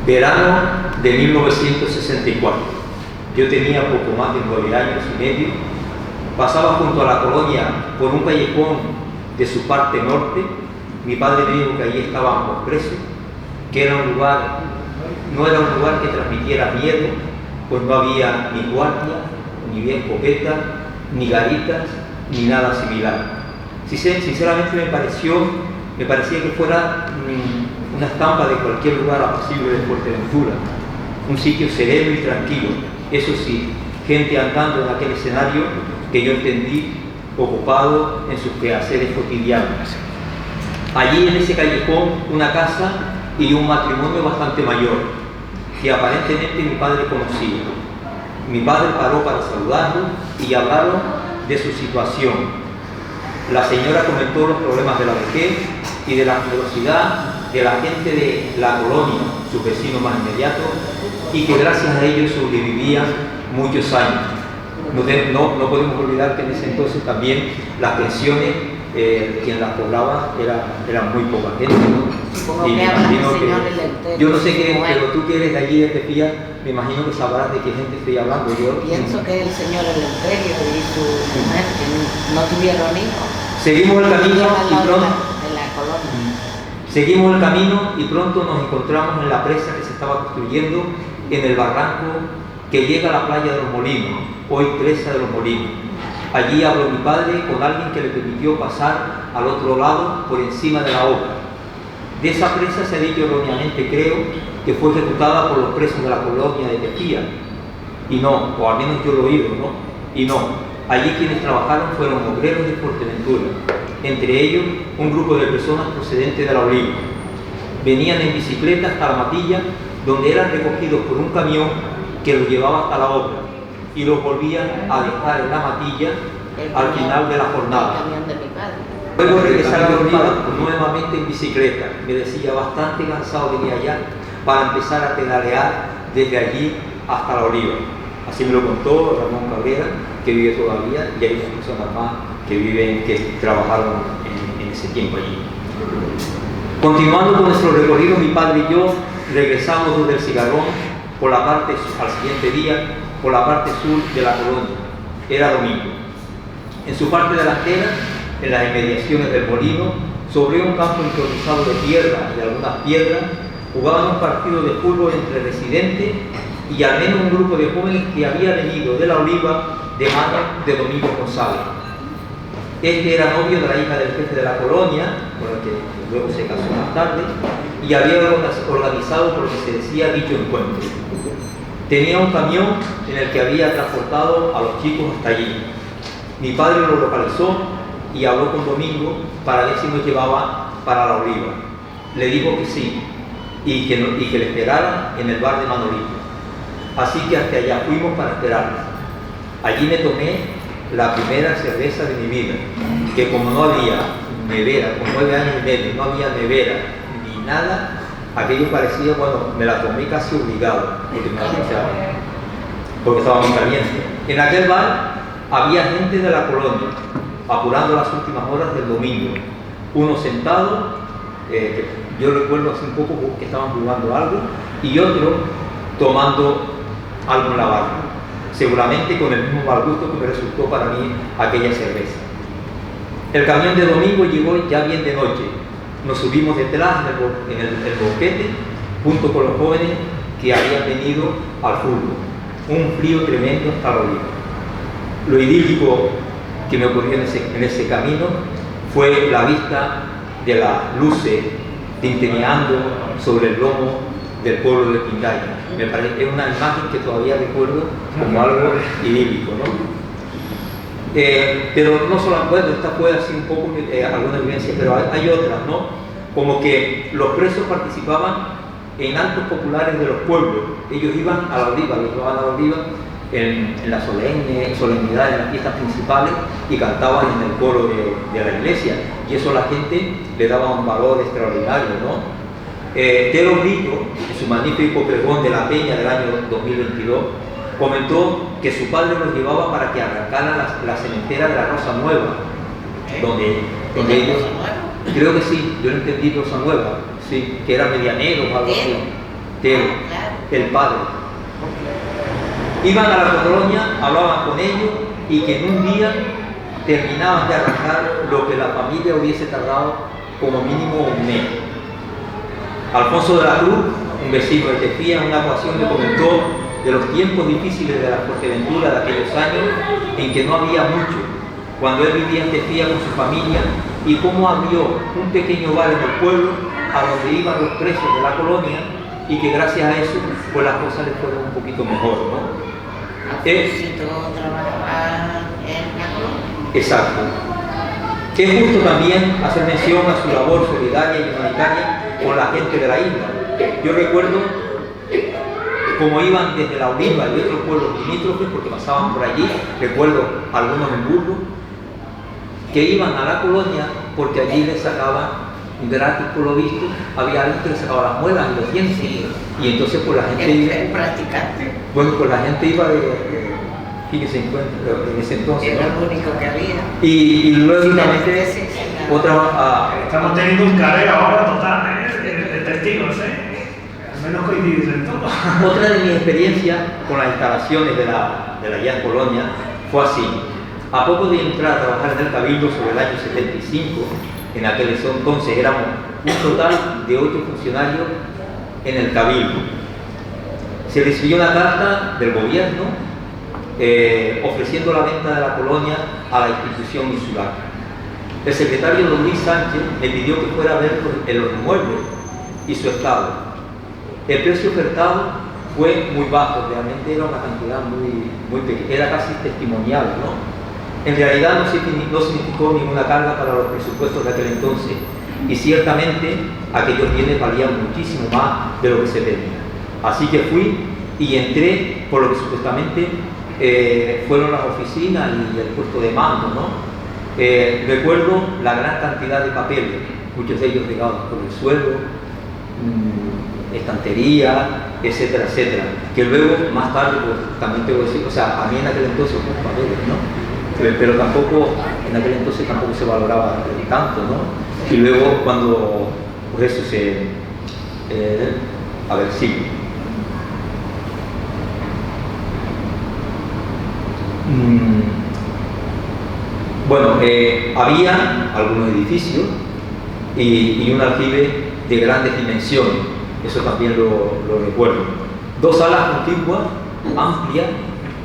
Verano de 1964. Yo tenía poco más de 9 años y medio. Pasaba junto a la colonia por un callejón de su parte norte. Mi padre me dijo que allí estaban los presos, que era un lugar, no era un lugar que transmitiera miedo, pues no había ni guardia, ni escopeta, ni garitas, ni nada similar. Sinceramente me parecía que fuera una estampa de cualquier lugar apacible de Fuerteventura, un sitio sereno y tranquilo. Eso sí, gente andando en aquel escenario que yo entendí ocupado en sus quehaceres cotidianos. Allí en ese callejón una casa y un matrimonio bastante mayor, que aparentemente mi padre conocía. Mi padre paró para saludarlo y hablaron de su situación. La señora comentó los problemas de la vejez y de la generosidad de la gente de la colonia, sus vecinos más inmediatos, y que gracias a ellos sobrevivían muchos años. No podemos olvidar que en ese entonces también las pensiones, quien las cobraba eran muy poca gente, ¿no? Y me imagino que yo no sé qué, pero tú que eres de allí de Tefía, me imagino que sabrás de qué gente estoy hablando. Yo pienso que el señor Eleuterio y su mujer que no tuvieron hijos. Seguimos el camino y pronto de la colonia. Seguimos el camino y pronto nos encontramos en la presa que se estaba construyendo en el barranco que llega a la playa de los Molinos, hoy presa de los Molinos. Allí habló mi padre con alguien que le permitió pasar al otro lado por encima de la obra. De esa presa se ha dicho erróneamente, creo, que fue ejecutada por los presos de la colonia de Tefía. Y no, o al menos yo lo he oído, ¿no? Y no. Allí quienes trabajaron fueron obreros de Fuerteventura, entre ellos un grupo de personas procedentes de La Oliva. Venían en bicicleta hasta la Matilla, donde eran recogidos por un camión que los llevaba hasta la obra y los volvían a dejar en la Matilla al final de la jornada. El camión de mi padre. Luego regresar a La Oliva nuevamente en bicicleta. Me decía, bastante cansado venía ya para empezar a pedalear desde allí hasta La Oliva. Así me lo contó Ramón Cabrera, que vive todavía, y hay otras personas más que trabajaron en ese tiempo allí. Continuando con nuestro recorrido, mi padre y yo regresamos desde el Cigarrón al siguiente día por la parte sur de la colonia. Era domingo. En su parte delantera, en las inmediaciones del molino, sobre un campo improvisado de tierra y algunas piedras, jugaban un partido de fútbol entre residentes y al menos un grupo de jóvenes que había venido de La Oliva de mano de Domingo González. Este era novio de la hija del jefe de la colonia, con la que luego se casó más tarde, y había organizado por lo que se decía dicho encuentro. Tenía un camión en el que había transportado a los chicos hasta allí. Mi padre lo localizó y habló con Domingo para ver si nos llevaba para la Oliva. Le dijo que sí y que le esperara en el bar de Manolito. Así que hasta allá fuimos para esperarlo. Allí me tomé la primera cerveza de mi vida, que como no había nevera, con 9 años y medio, no había nevera ni nada, aquello parecía, bueno, me la tomé casi obligado, porque estaba muy caliente. En aquel bar había gente de la colonia, apurando las últimas horas del domingo. Uno sentado, yo recuerdo hace un poco que estaban jugando algo, y otro tomando algo en la barra, seguramente con el mismo mal gusto que me resultó para mí aquella cerveza. El camión de Domingo llegó ya bien de noche. Nos subimos detrás en el boquete, junto con los jóvenes que habían venido al fútbol. Un frío tremendo hasta la orilla. Lo idílico que me ocurrió en ese camino fue la vista de las luces tintineando sobre el lomo del pueblo de Pingaya. Me parece una imagen que todavía recuerdo como algo idílico, ¿no? Pero no solo, bueno, esta fue así un poco alguna vivencia, pero hay otras, ¿no? Como que los presos participaban en actos populares de los pueblos. Ellos iban a la Oliva, en las solemnidades, en las fiestas principales, y cantaban en el coro de la iglesia, y eso a la gente le daba un valor extraordinario, ¿no? Tero Brito, en su magnífico pregón de la Peña del año 2022, comentó que su padre los llevaba para que arrancaran la cementera de la Rosa Nueva, donde ellos, creo que sí, yo no entendí Rosa Nueva, sí, que era medianero o algo así, Tero, el padre. Iban a la colonia, hablaban con ellos, y que en un día terminaban de arrancar lo que la familia hubiese tardado como mínimo un mes. Alfonso de la Cruz, un vecino de Tefía, en una ocasión me comentó de los tiempos difíciles de la Fuerteventura de aquellos años, en que no había mucho, cuando él vivía en Tefía con su familia, y cómo abrió un pequeño bar en el pueblo a donde iban los presos de la colonia, y que gracias a eso pues las cosas les fueron un poquito mejor, ¿no? Trabajaba en la colonia. Exacto. Es justo también hacer mención a su labor solidaria y humanitaria con la gente de la isla. Yo recuerdo cómo iban desde La Oliva y otros pueblos limítrofes, porque pasaban por allí, recuerdo algunos en burro, que iban a la colonia porque allí les sacaban gratis, por lo visto, había alguien que les sacaba las muelas y los dientes, y entonces pues la gente iba, bueno, pues la gente iba fíjese en ese entonces, era ¿no? lo único que había. Y lógicamente otra estamos teniendo un careo ahora total, de testigos, al menos coincidís en todo. Otra de mis experiencias con las instalaciones de la Jazz Colonia fue así. A poco de entrar a trabajar en el Cabildo sobre el año 75, en aquel entonces éramos un total de 8 funcionarios en el Cabildo. Se recibió una carta del gobierno ofreciendo la venta de la colonia a la institución insular. El secretario don Luis Sánchez me pidió que fuera a ver los inmuebles y su estado. El precio ofertado fue muy bajo, realmente era una cantidad muy pequeña, era casi testimonial, ¿no? En realidad no significó ninguna carga para los presupuestos de aquel entonces, y ciertamente aquellos bienes valían muchísimo más de lo que se tenía. Así que fui y entré por lo que supuestamente fueron las oficinas y el puesto de mando, ¿no? Recuerdo la gran cantidad de papeles, muchos de ellos regados por el suelo, estantería, etcétera, etcétera, que luego más tarde pues también tengo que decir, o sea, a mí en aquel entonces hubo papeles, ¿no? Pero tampoco, en aquel entonces tampoco se valoraba tanto, ¿no? Y luego cuando pues eso a ver, sí. Bueno, había algunos edificios y un aljibe de grandes dimensiones, eso también lo recuerdo. 2 salas contiguas, amplias,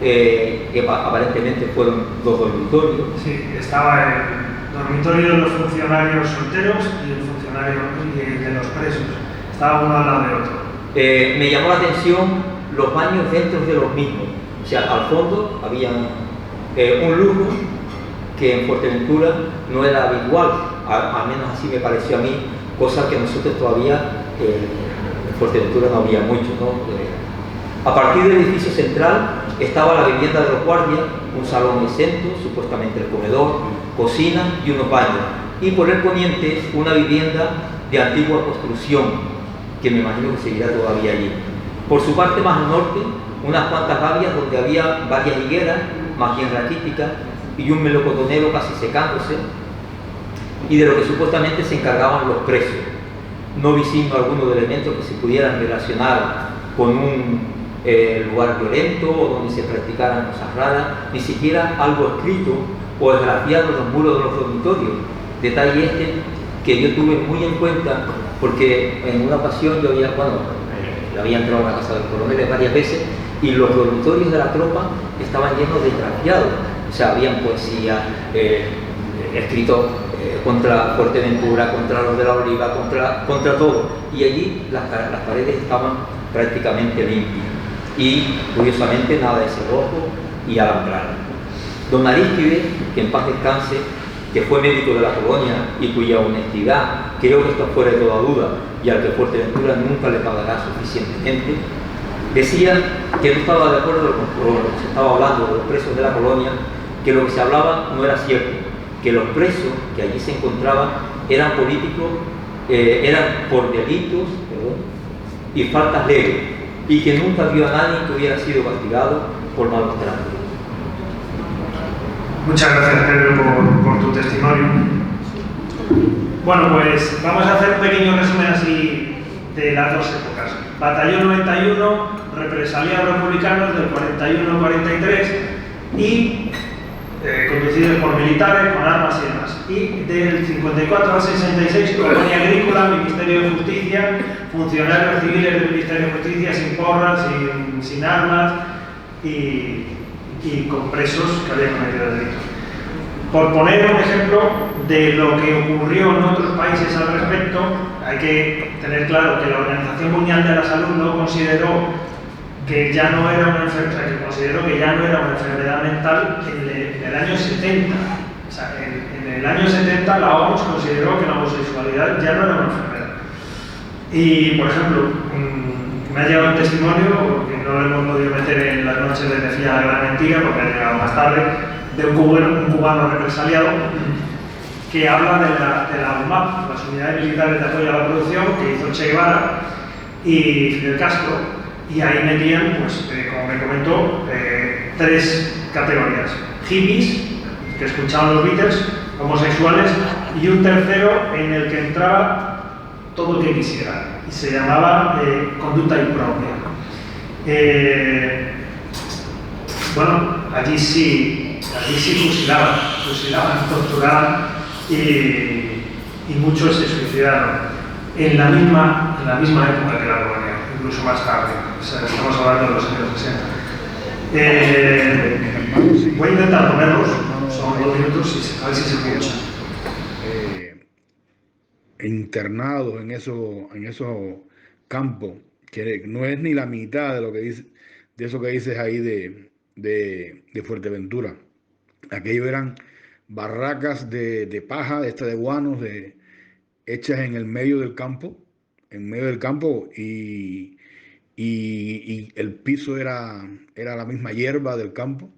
que aparentemente fueron 2 dormitorios. Sí, estaba el dormitorio de los funcionarios solteros y el funcionario de los presos. Estaba uno al lado de otro. Me llamó la atención los baños dentro de los mismos. O sea, al fondo había un lujo que en Fuerteventura no era habitual, al menos así me pareció a mí, cosa que nosotros todavía en Fuerteventura no había mucho, ¿no? A partir del edificio central estaba la vivienda de los guardias, un salón exento, supuestamente el comedor, cocina y unos baños. Y por el poniente una vivienda de antigua construcción, que me imagino que seguirá todavía allí. Por su parte más al norte, unas cuantas gavias donde había varias higueras, más bien raquíticas, y un melocotonero casi secándose, y de lo que supuestamente se encargaban los presos. No vi signo alguno de elementos que se pudieran relacionar con un lugar violento o donde se practicaran cosas raras, ni siquiera algo escrito o esgrafiado en los muros de los dormitorios. Detalle este que yo tuve muy en cuenta porque en una ocasión yo había entrado a la casa del coronel varias veces y los dormitorios de la tropa estaban llenos de grafiados. O sea, habían poesía, escritos contra Fuerteventura, contra los de la Oliva, contra todo. Y allí las paredes estaban prácticamente limpias. Y curiosamente nada de cerrojo y alambrado. Don Arístide, que en paz descanse, que fue médico de la colonia y cuya honestidad creo que está fuera de toda duda y al que Fuerteventura nunca le pagará suficientemente, decía que no estaba de acuerdo con lo que se estaba hablando de los presos de la colonia, que lo que se hablaba no era cierto, que los presos que allí se encontraban eran políticos, eran por delitos y faltas leves, y que nunca vio a nadie que hubiera sido castigado por malos tratos. Muchas gracias, Pedro, por tu testimonio. Bueno, pues vamos a hacer un pequeño resumen así de las dos épocas. Batallón 91, represaliados republicanos del 41 al 43 y conducidos por militares con armas y demás. Y del 54 al 66, colonia agrícola, Ministerio de Justicia, funcionarios civiles del Ministerio de Justicia sin porras, sin armas y con presos que habían cometido delitos. Por poner un ejemplo de lo que ocurrió en otros países al respecto, hay que tener claro que la Organización Mundial de la Salud no consideró que ya no era una enfermedad, que consideró que ya no era una enfermedad mental en el año 70. O sea, en el año 70 la OMS consideró que la homosexualidad ya no era una enfermedad. Y, por ejemplo, me ha llegado un testimonio, que no lo hemos podido meter en las noches de Decía la Gran Mentira, porque ha llegado más tarde, de un cubano represaliado, que habla de la UMAP, las Unidades Militares de Apoyo a la Producción, que hizo Che Guevara y Fidel Castro, y ahí metían, pues, como me comentó, 3 categorías: hippies, que escuchaban los Beatles, homosexuales, y un tercero en el que entraba todo lo que quisiera, y se llamaba conducta impropia. Bueno, allí sí fusilaban, torturaban y muchos se suicidaron en la misma época que la colonia, incluso más tarde. O sea, estamos hablando de los años 60. Voy a intentar ponerlos, son 2 minutos, a ver si se escucha. Internados en esos campos, que no es ni la mitad de lo que dice, de eso que dices ahí de Fuerteventura. Aquello eran barracas de paja, de guanos, hechas en el medio del campo, y el piso era la misma hierba del campo,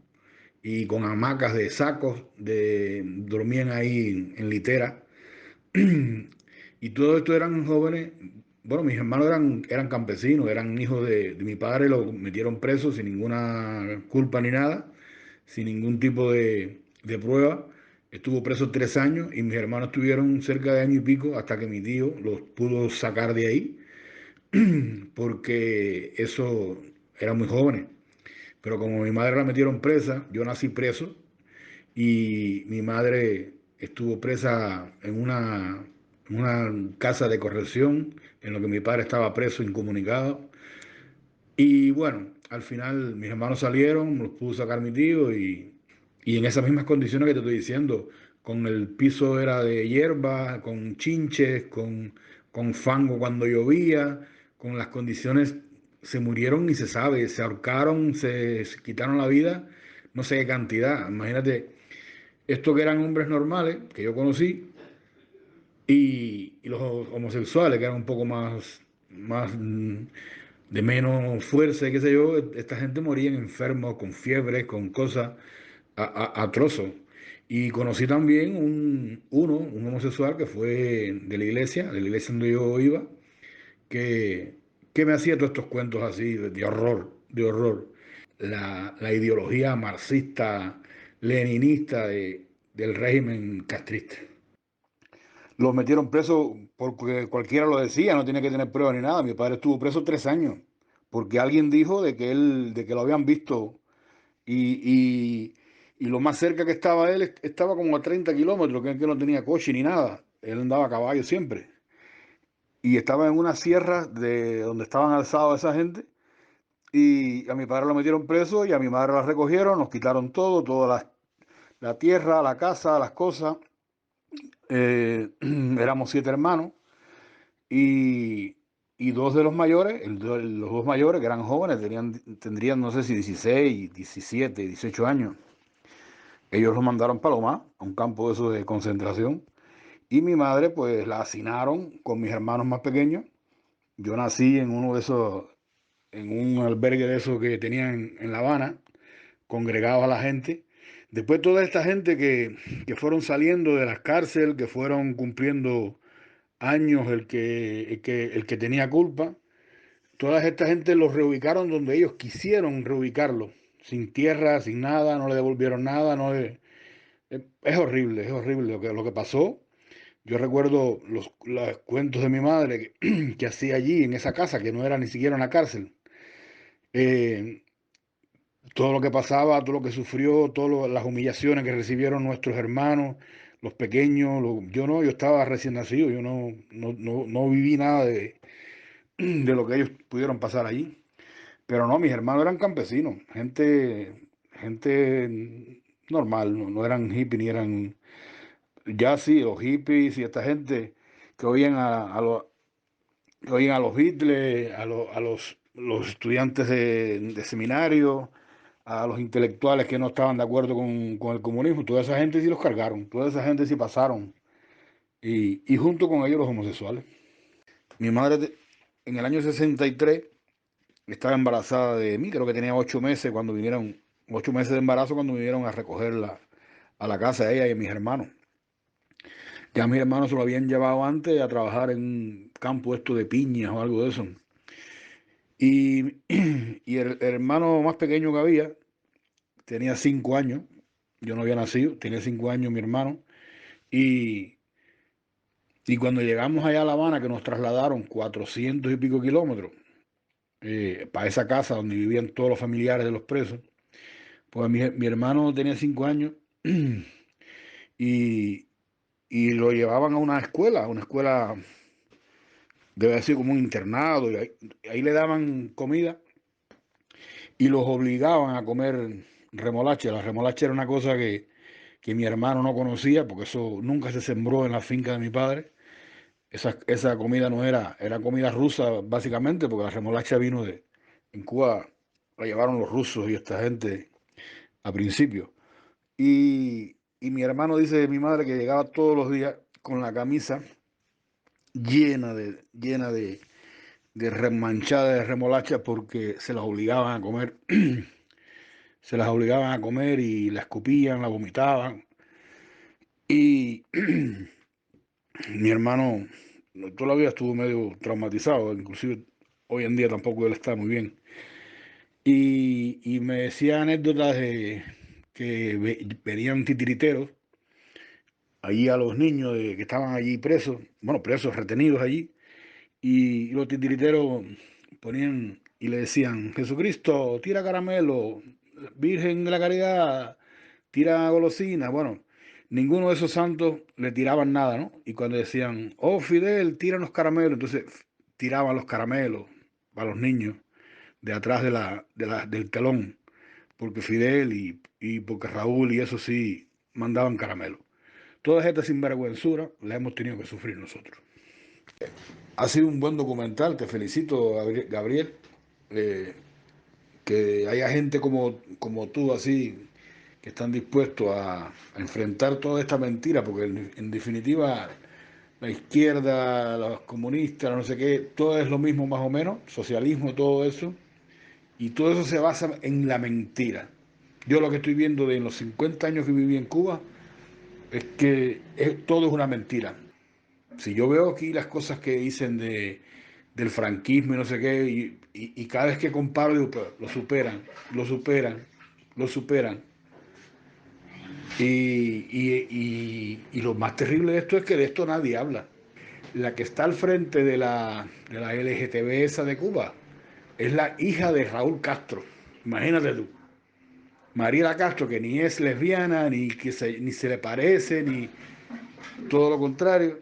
y con hamacas de sacos, dormían ahí en litera. Y todo esto eran jóvenes. Bueno, mis hermanos eran campesinos, eran hijos de mi padre, lo metieron preso sin ninguna culpa ni nada, sin ningún tipo de prueba. Estuvo preso 3 años y mis hermanos estuvieron cerca de año y pico hasta que mi tío los pudo sacar de ahí, porque eso eran muy jóvenes. Pero como mi madre la metieron presa, yo nací preso y mi madre estuvo presa en una casa de corrección en lo que mi padre estaba preso, incomunicado. Y bueno, al final mis hermanos salieron, los pudo sacar mi tío y en esas mismas condiciones que te estoy diciendo, con el piso era de hierba, con chinches, con fango cuando llovía, con las condiciones, se murieron ni se sabe, se ahorcaron, se quitaron la vida, no sé qué cantidad. Imagínate, estos que eran hombres normales, que yo conocí, y los homosexuales, que eran un poco más de menos fuerza, y qué sé yo, esta gente moría enfermos, con fiebre, con cosas atrozos. Y conocí también un homosexual que fue de la iglesia donde yo iba, que, que me hacía todos estos cuentos así de horror, de horror. La ideología marxista, leninista del régimen castrista. Los metieron presos porque cualquiera lo decía, no tiene que tener pruebas ni nada. Mi padre estuvo preso 3 años porque alguien dijo de que lo habían visto y lo más cerca que estaba él estaba como a 30 kilómetros, que no tenía coche ni nada. Él andaba a caballo siempre. Y estaba en una sierra de donde estaban alzados esa gente. Y a mi padre lo metieron preso y a mi madre la recogieron, nos quitaron todo, toda la tierra, la casa, las cosas. Éramos 7 hermanos y, y dos de los mayores, los dos mayores que eran jóvenes, tendrían no sé si 16, 17, 18 años. Ellos los mandaron para Lomá, a un campo de esos de concentración. Y mi madre pues la hacinaron con mis hermanos más pequeños. Yo nací en uno de esos, en un albergue de esos que tenían en La Habana, congregados a la gente. Después toda esta gente que fueron saliendo de las cárceles, que fueron cumpliendo años el que tenía culpa, toda esta gente los reubicaron donde ellos quisieron reubicarlo, sin tierra, sin nada, no le devolvieron nada, es horrible lo que pasó. Yo recuerdo los cuentos de mi madre que hacía allí en esa casa, que no era ni siquiera una cárcel. Eh, Todo lo que pasaba, todo lo que sufrió, todas las humillaciones que recibieron nuestros hermanos, los pequeños. Yo no, yo estaba recién nacido, yo no viví nada de lo que ellos pudieron pasar allí. Pero no, mis hermanos eran campesinos, gente normal, no eran hippies ni eran. Ya sí, los hippies y esta gente que oían oían a los Beatles, los estudiantes de seminario, a los intelectuales que no estaban de acuerdo con el comunismo, toda esa gente sí los cargaron, toda esa gente sí pasaron, y junto con ellos los homosexuales. Mi madre en el año 63 estaba embarazada de mí, creo que tenía 8 meses cuando vinieron, 8 meses de embarazo cuando vinieron a recogerla a la casa de ella y de mis hermanos. Ya mis hermanos se lo habían llevado antes a trabajar en un campo esto de piñas o algo de eso. Y, y el hermano más pequeño que había tenía 5 años, yo no había nacido, tenía 5 años mi hermano, y, y cuando llegamos allá a La Habana, que nos trasladaron 400 y pico kilómetros para esa casa donde vivían todos los familiares de los presos, pues mi hermano tenía 5 años y, y lo llevaban a una escuela, debe ser como un internado, y ahí le daban comida y los obligaban a comer remolacha. La remolacha era una cosa que mi hermano no conocía, porque eso nunca se sembró en la finca de mi padre. Esa comida no era comida rusa básicamente, porque la remolacha vino en Cuba, la llevaron los rusos y esta gente a principio. Y mi hermano dice de mi madre que llegaba todos los días con la camisa llena de remanchada de remolacha porque se las obligaban a comer. Se las obligaban a comer y la escupían, la vomitaban. Y mi hermano toda la vida estuvo medio traumatizado, inclusive hoy en día tampoco él está muy bien. Y me decía anécdotas de que venían titiriteros allí a los niños que estaban allí presos, bueno, presos, retenidos allí, y los titiriteros ponían y le decían, Jesucristo, tira caramelo, Virgen de la Caridad, tira golosina. Bueno, ninguno de esos santos le tiraban nada, ¿no? Y cuando decían, oh Fidel, tíranos caramelos, entonces tiraban los caramelos para los niños, de atrás del telón, porque Fidel y porque Raúl y eso sí mandaban caramelo. Toda esta sinvergüenzura la hemos tenido que sufrir nosotros. Ha sido un buen documental, te felicito, Gabriel. Que haya gente como tú así, que están dispuestos a enfrentar toda esta mentira, porque en definitiva la izquierda, los comunistas, no sé qué, todo es lo mismo más o menos, socialismo, todo eso, y todo eso se basa en la mentira. Yo lo que estoy viendo en los 50 años que viví en Cuba es que todo es una mentira. Si yo veo aquí las cosas que dicen del franquismo y no sé qué, y cada vez que comparo, digo, pero lo superan, lo superan, lo superan. Y lo más terrible de esto es que de esto nadie habla. La que está al frente de la LGTB esa de Cuba es la hija de Raúl Castro. Imagínate tú. Mariela Castro, que ni es lesbiana, ni se le parece, ni todo lo contrario,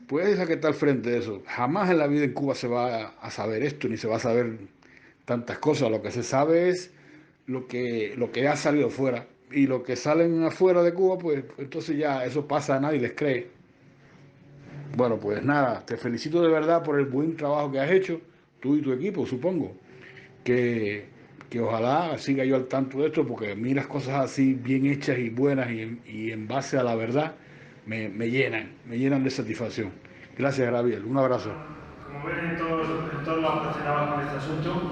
pues es la que está al frente de eso. Jamás en la vida en Cuba se va a saber esto, ni se va a saber tantas cosas. Lo que se sabe es lo que ha salido fuera. Y lo que salen afuera de Cuba, pues entonces ya eso pasa, a nadie les cree. Bueno, pues nada, te felicito de verdad por el buen trabajo que has hecho, tú y tu equipo, supongo. Que ojalá siga yo al tanto de esto, porque a mí las cosas así bien hechas y buenas y en base a la verdad me llenan de satisfacción. Gracias, Gabriel. Un abrazo. Como ven, en todos lados relacionados con este asunto.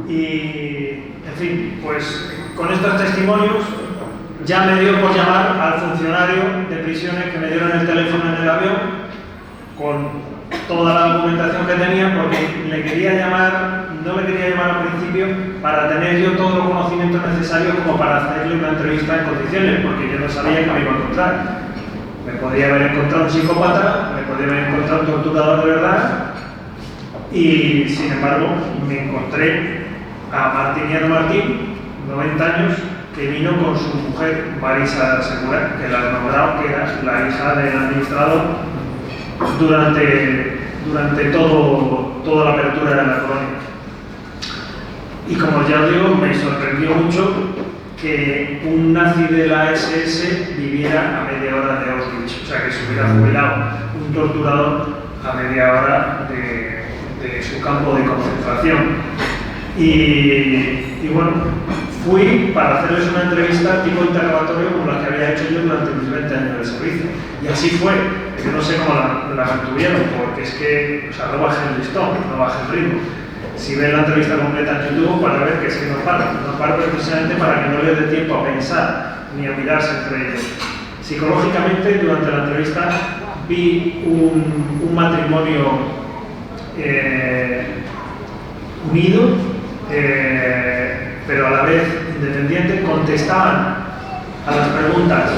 Y, en fin, pues con estos testimonios ya me dio por llamar al funcionario de prisiones que me dieron el teléfono en el avión con toda la documentación que tenía, porque no le quería llamar al principio para tener yo todos los conocimientos necesarios como para hacerle una entrevista en condiciones, porque yo no sabía que me iba a encontrar. Me podría haber encontrado un psicópata, me podría haber encontrado un torturador de verdad, y sin embargo me encontré a Martiniano Martín, 90 años, que vino con su mujer Marisa Segura, que la han nombrado, que era la hija del administrador durante toda la apertura de la colonia. Y como ya os digo, me sorprendió mucho que un nazi de la SS viviera a media hora de Auschwitz, o sea, que se hubiera jubilado un torturador a media hora de su campo de concentración. Y bueno, fui para hacerles una entrevista tipo interrogatorio como la que había hecho yo durante mis 20 años de servicio. Y así fue. Yo no sé cómo la mantuvieron, porque es que, o sea, no bajé el listón, no bajé el ritmo. Si ven la entrevista completa en YouTube, para ver que es que no paro precisamente para que no les dé tiempo a pensar ni a mirarse entre ellos. Psicológicamente, durante la entrevista vi un matrimonio unido, pero a la vez independiente. Contestaban a las preguntas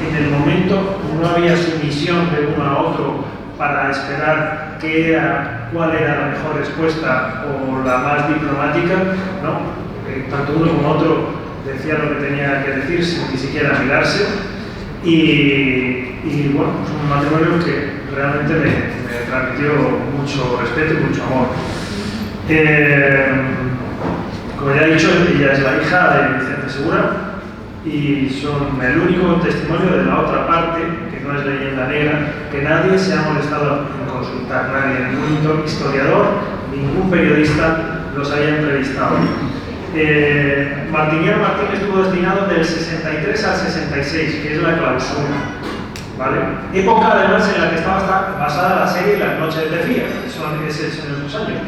en el momento, no había sumisión de uno a otro para esperar cuál era la mejor respuesta o la más diplomática, ¿no? Tanto uno como otro decía lo que tenía que decir sin ni siquiera mirarse, y bueno, es un matrimonio que realmente me transmitió mucho respeto y mucho amor. Como ya he dicho, ella es la hija de Vicente Segura y son el único testimonio de la otra parte, que no es leyenda negra, que nadie se ha molestado en consultar, nadie, ningún historiador, ningún periodista los haya entrevistado. Martiniano Martín estuvo destinado del 63 al 66, que es la clausura, ¿vale? Época además en la que estaba basada la serie Las noches de Fía, que son esos años.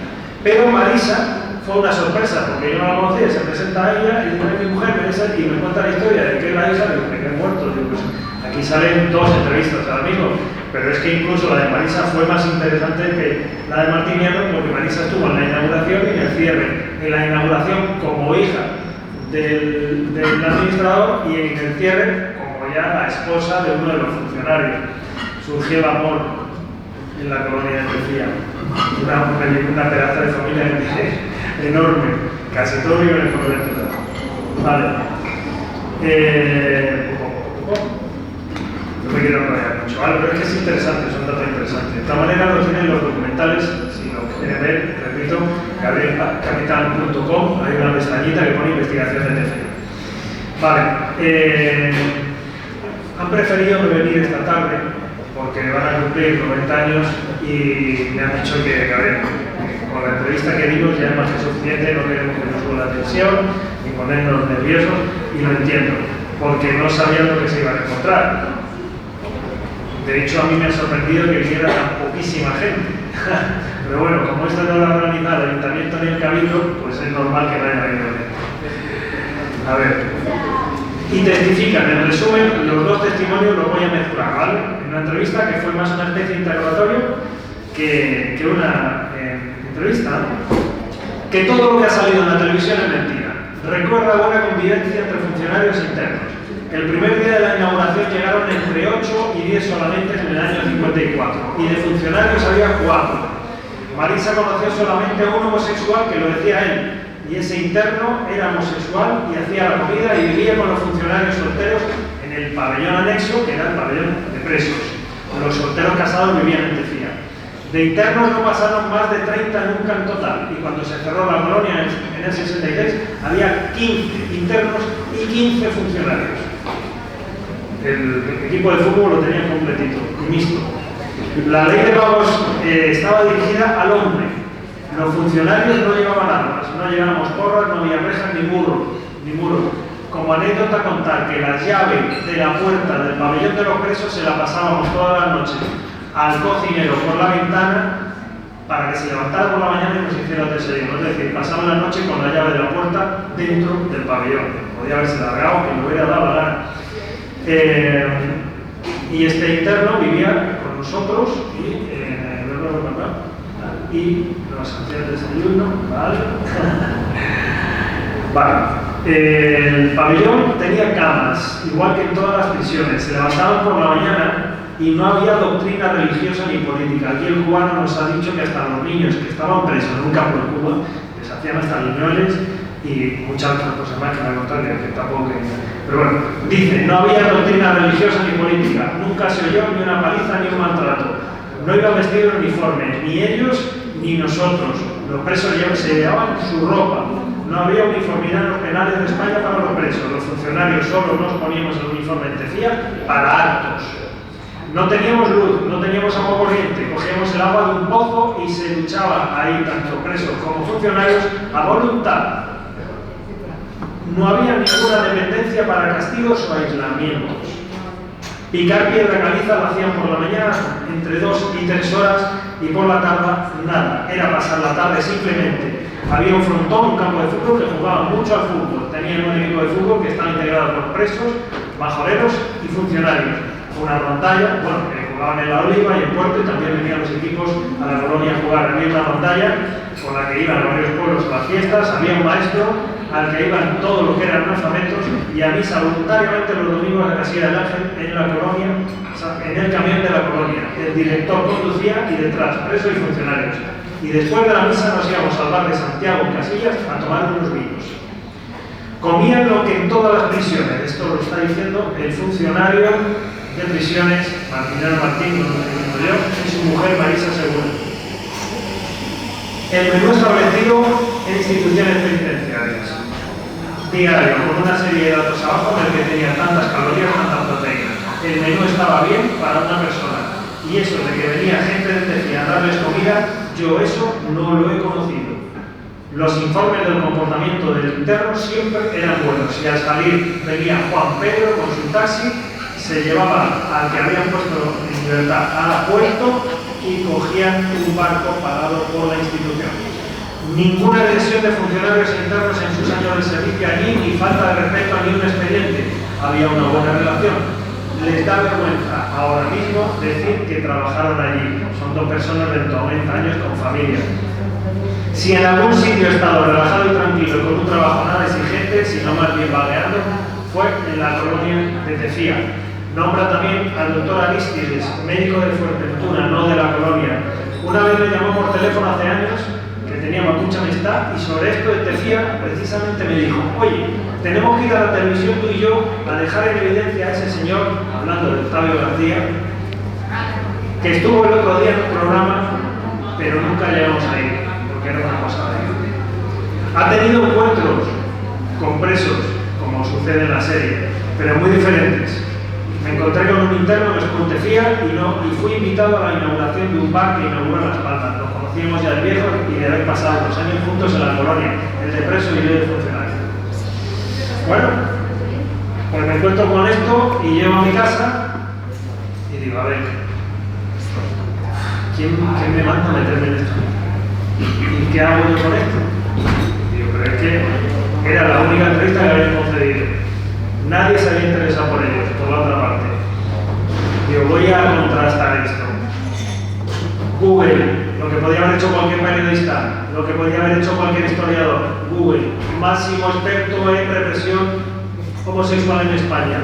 Pero Marisa fue una sorpresa, porque yo no la conocía, se presenta a ella y dice: mi mujer y me cuenta la historia de que es la hija, digo, que he muerto. Digo, pues aquí salen dos entrevistas ahora mismo, pero es que incluso la de Marisa fue más interesante que la de Martiniano, porque Marisa estuvo en la inauguración y en el cierre. En la inauguración como hija del administrador y en el cierre como ya la esposa de uno de los funcionarios. Surgió el amor en la colonia de Turquía. Una pedazo de familia enorme, casi todo vive en el pueblo de Turquía. Vale. No me quiero enrollar mucho, ¿vale? Pero pero es que es interesante, es un dato interesante. De esta manera lo tienen los documentales, si lo quieren ver, repito, gabrielcapital.com, hay una pestañita que pone investigación de TFIA. Vale, han preferido no venir esta tarde porque van a cumplir 90 años y me han dicho que, a ver, con la entrevista que dimos ya es más que suficiente, no queremos que nos suba la tensión ni ponernos nerviosos, y lo entiendo, porque no sabían lo que se iban a encontrar. De hecho, a mí me ha sorprendido que viniera tan poquísima gente. Pero bueno, como esto no lo ha organizado el Ayuntamiento ni el Cabildo, pues es normal que no haya venido gente. A ver, y testifican, en resumen, los dos testimonios los voy a mezclar, ¿vale? En una entrevista que fue más una especie de interrogatorio que una entrevista, ¿no? Que todo lo que ha salido en la televisión es mentira. Recuerda buena convivencia entre funcionarios internos. El primer día de la inauguración llegaron entre 8 y 10 solamente en el año 54, y de funcionarios había 4. Marisa conoció solamente a un homosexual, que lo decía él, y ese interno era homosexual y hacía la comida y vivía con los funcionarios solteros en el pabellón anexo, que era el pabellón de presos. Los solteros casados vivían en Tefía. De internos no pasaron más de 30 nunca en total, y cuando se cerró la colonia en el 66 había 15 internos y 15 funcionarios. El equipo de fútbol lo tenían completito y mixto. La ley de pagos estaba dirigida al hombre. Los funcionarios no llevaban armas, no llevábamos porras, no había rejas ni muro. Como anécdota contar que la llave de la puerta del pabellón de los presos se la pasábamos todas las noches al cocinero por la ventana para que se levantara por la mañana y nos hiciera el desayuno. Es decir, pasaban la noche con la llave de la puerta dentro del pabellón. Podía haberse largado, que le hubiera dado la gana. Y este interno vivía con nosotros y nos hacía el desayuno, ¿vale? Vale. El pabellón tenía camas, igual que en todas las prisiones. Se levantaban por la mañana y no había doctrina religiosa ni política. Aquí el cubano nos ha dicho que hasta los niños que estaban presos nunca por Cuba les hacían hasta riñones y muchas otras cosas más que me contar que tampoco quería. Pero bueno, dice, no había doctrina religiosa ni política, nunca se oyó ni una paliza ni un maltrato. No iban vestidos en uniforme, ni ellos ni nosotros. Los presos se llevaban su ropa. No había uniformidad en los penales de España para los presos. Los funcionarios solo nos poníamos el uniforme en Tefía para actos. No teníamos luz, no teníamos agua corriente, cogíamos el agua de un pozo y se duchaba ahí tanto presos como funcionarios a voluntad. No había ninguna dependencia para castigos o aislamientos. Picar piedra caliza lo hacían por la mañana entre 2 y 3 horas y por la tarde nada. Era pasar la tarde simplemente. Había un frontón, un campo de fútbol que jugaban mucho al fútbol. Tenían un equipo de fútbol que estaba integrado por presos, bajoreros y funcionarios. Una rondalla, bueno, que jugaban en la Oliva y en Puerto, y también venían los equipos a la colonia a jugar. Había una rondalla con la que iban a varios pueblos a las fiestas, había un maestro al que iban todos los que eran analfabetos y a misa voluntariamente los domingos a Casilla del Ángel en la colonia, o sea, en el camión de la colonia. El director conducía y detrás, presos y funcionarios. Y después de la misa nos íbamos al bar de Santiago en Casillas a tomar unos vinos. Comían lo que en todas las prisiones, esto lo está diciendo el funcionario de prisiones, Martínez Martín, no lo digo yo, y su mujer Marisa Segura. El menú establecido en instituciones penitenciarias, diario, con una serie de datos abajo en el que tenía tantas calorías, tantas proteínas. El menú estaba bien para una persona. Y eso de que venía gente de Tefía a darles comida, yo eso no lo he conocido. Los informes del comportamiento del interno siempre eran buenos y al salir venía Juan Pedro con su taxi, se llevaba al que habían puesto en libertad a puerto y cogían un barco pagado por la institución. Ninguna agresión de funcionarios internos en sus años de servicio allí, ni falta de respeto a ningún expediente. Había una buena relación. Les da vergüenza ahora mismo decir que trabajaron allí. Son 2 personas de 90 años con familia. Si en algún sitio he estado relajado y tranquilo con un trabajo nada exigente, sino más bien vagueando, fue en la colonia de Tefía. Nombra también al doctor Aristides, médico de Fuerteventura, no de la colonia. Una vez me llamó por teléfono hace años, que teníamos mucha amistad, y sobre esto de Tefía precisamente me dijo: oye, tenemos que ir a la televisión tú y yo a dejar en evidencia a ese señor, hablando de Octavio García, que estuvo el otro día en un programa, pero nunca llegamos a ir, porque era una cosa de él. Ha tenido encuentros con presos, como sucede en la serie, pero muy diferentes. Me encontré con un interno que es Pontefía y fui invitado a la inauguración de un bar que inaugura Las Palmas. Nos conocíamos ya de viejo y de haber pasado 2 años juntos en la colonia, el de preso y yo de funcionario. Bueno, pues me encuentro con esto y llego a mi casa y digo, a ver, ¿quién me manda a meterme en esto? ¿Y qué hago yo con esto? Digo, pero es que era la única entrevista que habían concedido. Nadie se había interesado por ellos, por la otra parte. Digo, voy a contrastar esto. Google, lo que podía haber hecho cualquier periodista, lo que podía haber hecho cualquier historiador. Google, máximo experto en represión homosexual en España.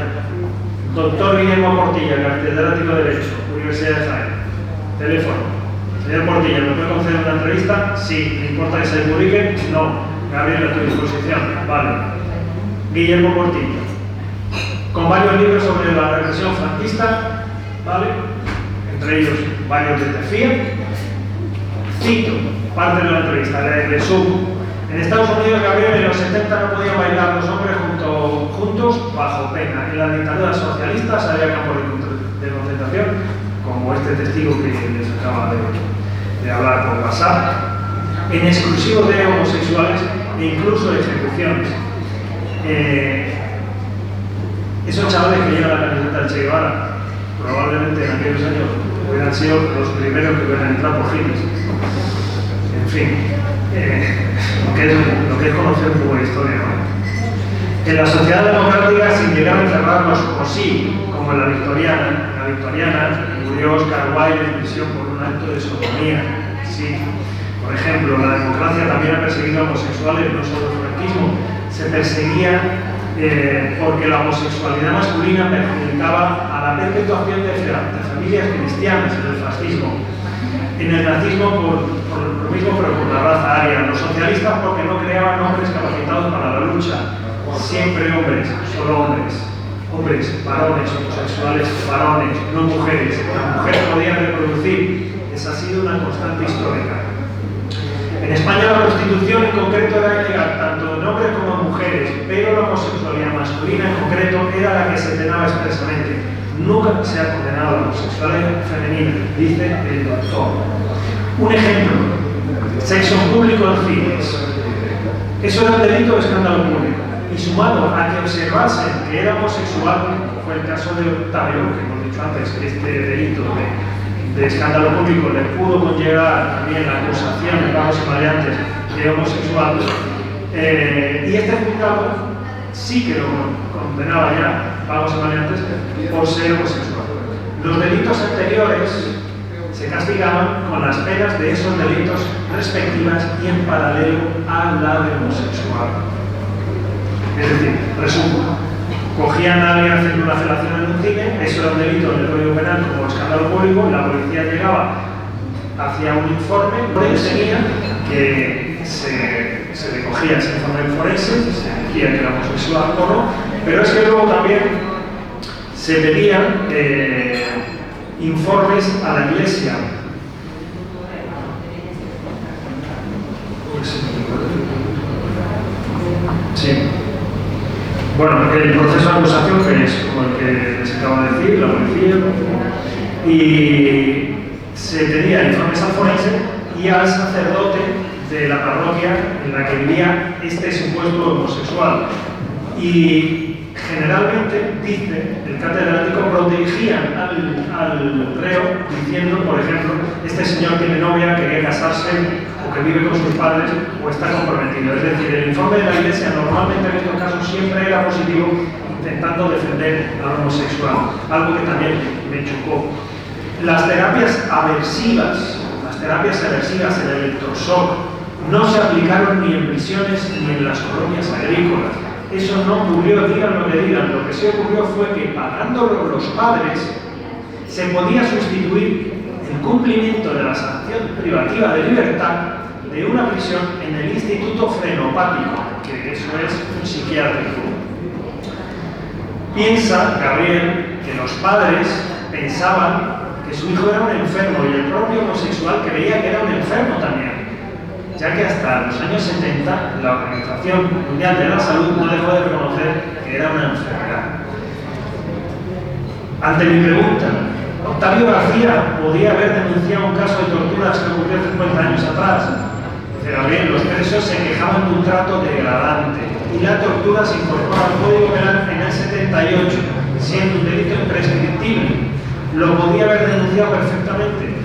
Doctor Guillermo Portilla, catedrático de Derecho, Universidad de Jaén. Teléfono. Señor Portilla, ¿me puede conceder una entrevista? Sí. ¿Le importa que se publique? No. Gabriel, a tu disposición. Vale. Guillermo Portilla. Con varios libros sobre la represión franquista, ¿vale? Entre ellos varios de Tefía. Cito parte de la entrevista, le resumo. En Estados Unidos, Gabriel, en los 70 no podían bailar los hombres juntos bajo pena. En la dictadura socialista había campos de concentración, como este testigo que les acaba de hablar por WhatsApp, en exclusivo de homosexuales e incluso de ejecuciones. Esos chavales que llevan la camiseta del Che Guevara, probablemente en aquellos años hubieran sido los primeros que hubieran entrado por giles. En fin, lo que es conocer un poco de historia, ¿no? En la sociedad democrática, sin llegar a encerrarlos o sí, como en la victoriana, murió Oscar Wilde en prisión por un acto de sodomía. Sí. Por ejemplo, la democracia también ha perseguido a homosexuales, no solo el franquismo, se perseguía porque la homosexualidad masculina perjudicaba a la perpetuación de familias cristianas en el fascismo. En el nazismo por lo mismo, pero por la raza aria. Los socialistas porque no creaban hombres capacitados para la lucha. Siempre hombres, solo hombres. Hombres, varones, homosexuales, varones, no mujeres. Las mujeres podían reproducir. Esa ha sido una constante histórica. En España la prostitución en concreto era ilegal, tanto en hombres como en mujeres, pero la homosexualidad masculina en concreto era la que se penaba expresamente. Nunca se ha condenado a la homosexualidad femenina, dice el doctor. Un ejemplo, sexo público en cines. Eso era un delito de escándalo público. Y sumado a que observasen que era homosexual, fue el caso de Octavio, que hemos dicho antes, que este delito de escándalo público le pudo conllevar también la acusación en pagos y maleantes de homosexual. Y este juzgado sí que lo condenaba ya, pagos y maleantes, por ser homosexual. Los delitos anteriores se castigaban con las penas de esos delitos respectivas y en paralelo a la de homosexual. Es decir, resumo, cogían a alguien haciendo una felación en un cine, eso era un delito en el Código Penal como escándalo público, la policía llegaba, hacía un informe, enseñía que se recogía ese informe forense, se decía que era homosexual o no, pero es que luego también se pedían informes a la Iglesia. Sí. Bueno, el proceso de acusación, que es como el que les acabo de decir, la policía, y se pedía informes al forense y al sacerdote de la parroquia en la que vivía este supuesto homosexual. Y generalmente, dice el catedrático, protegían al reo diciendo, por ejemplo, este señor tiene novia, quería casarse, o que vive con sus padres, o está comprometido. Es decir, el informe de la Iglesia normalmente en estos casos siempre era positivo, intentando defender al homosexual, algo que también me chocó. Las terapias aversivas en el electroshock no se aplicaron ni en prisiones ni en las colonias agrícolas. Eso no ocurrió, digan lo que digan. Lo que sí ocurrió fue que, pagándolo los padres, se podía sustituir el cumplimiento de la sanción privativa de libertad de una prisión en el Instituto Frenopático, que eso es un psiquiátrico. Piensa, Gabriel, que los padres pensaban que su hijo era un enfermo y el propio homosexual creía que era un enfermo también, ya que hasta los años 70 la Organización Mundial de la Salud no dejó de reconocer que era una enfermedad. Ante mi pregunta, ¿Octavio García podía haber denunciado un caso de torturas que ocurrió 50 años atrás? Dice Gabriel, los presos se quejaban de un trato degradante y la tortura se incorpora al Código Penal en el 78, siendo un delito imprescriptible. Lo podía haber denunciado perfectamente.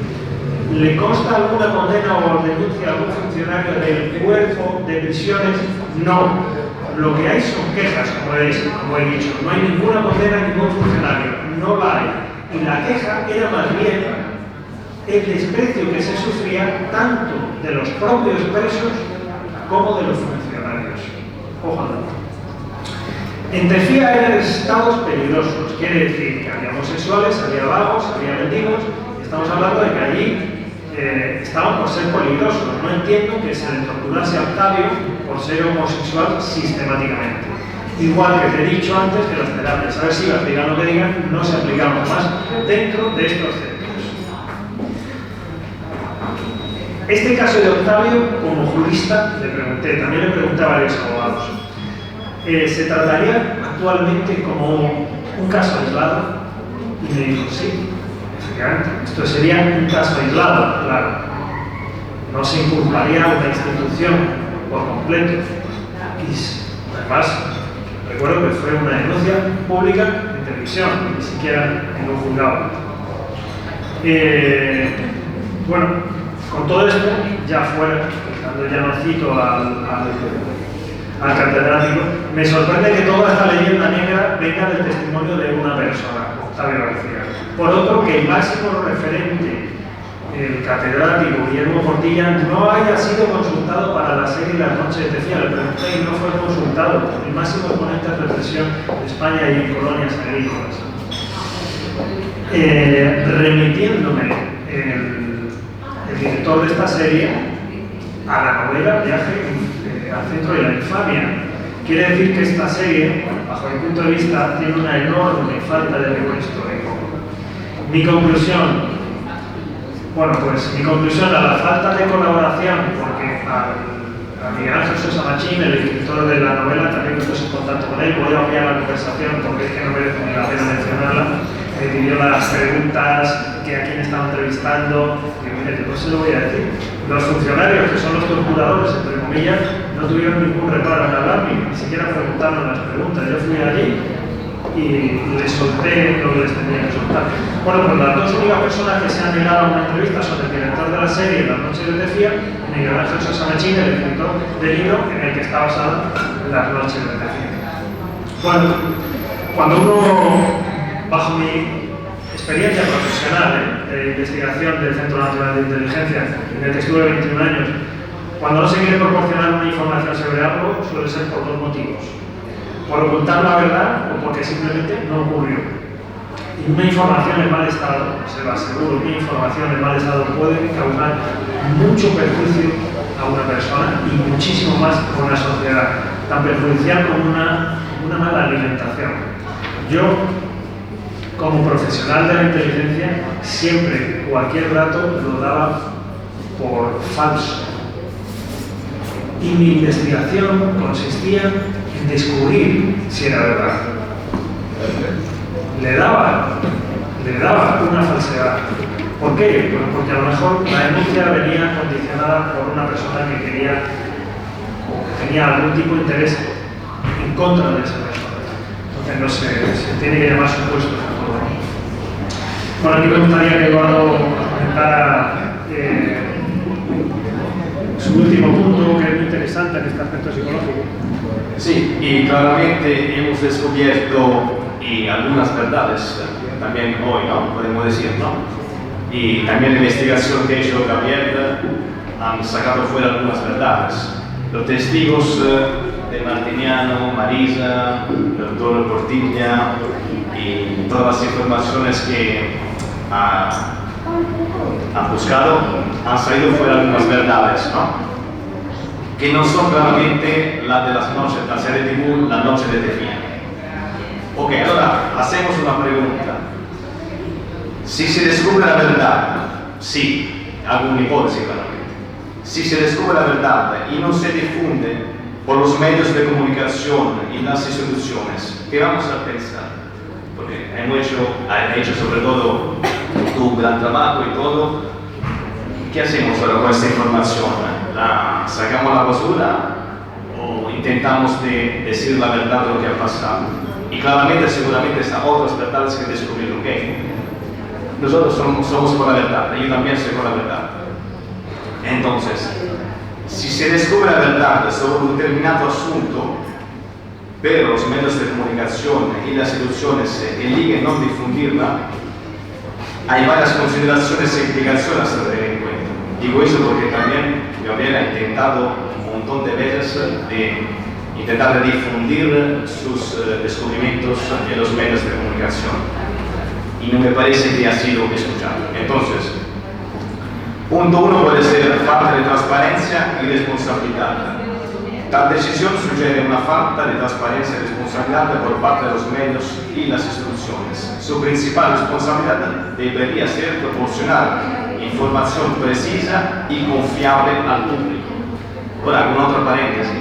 ¿Le consta alguna condena o denuncia a algún funcionario del cuerpo de prisiones? No. Lo que hay son quejas, como he dicho. No hay ninguna condena a ningún funcionario. No la hay. Y la queja era más bien el desprecio que se sufría tanto de los propios presos como de los funcionarios. Ojalá. En Tefía eran estados peligrosos. Quiere decir que había homosexuales, había vagos, había mendigos. Estamos hablando de que allí estaban por ser peligrosos. No entiendo que se le torturase a Octavio por ser homosexual sistemáticamente. Igual que te he dicho antes que las terapias agresivas, digan lo que digan, no se aplicaban más dentro de estos centros. Este caso de Octavio, como jurista, le pregunté, también le pregunté a varios abogados, ¿se trataría actualmente como un caso aislado? Y me dijo, sí. Esto sería un caso aislado, claro. No se inculparía a una institución por completo. Y además, recuerdo que fue una denuncia pública en televisión, ni siquiera en un juzgado. Bueno, con todo esto, ya fuera, cuando ya no cito al catedrático, me sorprende que toda esta leyenda negra venga del testimonio de una persona, Octavio García. Por otro, que el máximo referente, el catedrático Guillermo Portilla, no haya sido consultado para la serie Las noches de Tefía. Le pregunté y no fue consultado. El máximo exponente de represión de España y en colonias agrícolas. Remitiéndome el director de esta serie a la novela Viaje al centro de la infamia. Quiere decir que esta serie, bajo mi punto de vista, tiene una enorme falta de rigor histórico. Mi conclusión, a la falta de colaboración, porque a Miguel Ángel Sosa Machín, el escritor de la novela, también me puse en contacto con él, voy a ampliar la conversación porque es que no merece ni la pena mencionarla. Me pidió las preguntas, que a quién estaba entrevistando, y mire, no se lo voy a decir. Los funcionarios, que son los torturadores, entre comillas, no tuvieron ningún reparo en hablar, ni siquiera preguntaron las preguntas. Yo fui allí y les solté lo que les tenía que soltar. Bueno, pues las dos únicas personas que se han negado a una entrevista son el director de la serie Las noches de Tefía y Miguel Ángel Sosa Machín, el escritor del libro en el que está basado Las noches de Tefía. Bueno, cuando uno, bajo mi experiencia profesional de investigación del Centro Nacional de Inteligencia, en el que estuve 21 años, cuando no se quiere proporcionar una información sobre algo, suele ser por dos motivos. Por ocultar la verdad o porque simplemente no ocurrió. Y una información en mal estado, se lo aseguro, una información en mal estado puede causar mucho perjuicio a una persona y muchísimo más a una sociedad, tan perjudicial como una mala alimentación. Yo, como profesional de la inteligencia, siempre cualquier dato lo daba por falso. Y mi investigación consistía en descubrir si era verdad. Le daba una falsedad. ¿Por qué? Pues porque a lo mejor la denuncia venía condicionada por una persona que quería o que tenía algún tipo de interés en contra de esa persona. Entonces se tiene que llamar supuestos a todo. Bueno, aquí me gustaría que Eduardo comentara su último punto, que es muy interesante en este aspecto psicológico. Sí, y claramente hemos descubierto algunas verdades también hoy, ¿no? Podemos decir, ¿no? Y también la investigación que ha hecho Gabriel han sacado fuera algunas verdades. Los testigos de Martiniano, Marisa, el doctor Portilla y todas las informaciones que han buscado han salido fuera algunas verdades, ¿no? Que no son claramente las de las noches, la serie TV, La noche de Tefía. Ok, ahora hacemos una pregunta. Si se descubre la verdad, sí, hago una hipótesis claramente, si se descubre la verdad y no se difunde por los medios de comunicación y las instituciones, ¿qué vamos a pensar? Porque han hecho sobre todo tu gran trabajo y todo. ¿Qué hacemos ahora con esta información? ¿La sacamos a la basura o intentamos decir la verdad de lo que ha pasado? Y claramente, seguramente, están otras verdades que descubrir, ¿ok? Nosotros somos por la verdad, yo también soy por la verdad. Entonces, si se descubre la verdad sobre un determinado asunto, pero los medios de comunicación y las instituciones eligen no difundirla, hay varias consideraciones e implicaciones a tener en cuenta. Digo eso porque también Gabriel ha intentado un montón de veces intentar difundir sus descubrimientos en los medios de comunicación y no me parece que ha sido escuchado. Entonces, punto 1 puede ser falta de transparencia y responsabilidad. Tal decisión sugiere una falta de transparencia y responsabilidad por parte de los medios y las instituciones. Su principal responsabilidad debería ser proporcionar información precisa y confiable al público. Ahora, con otro paréntesis,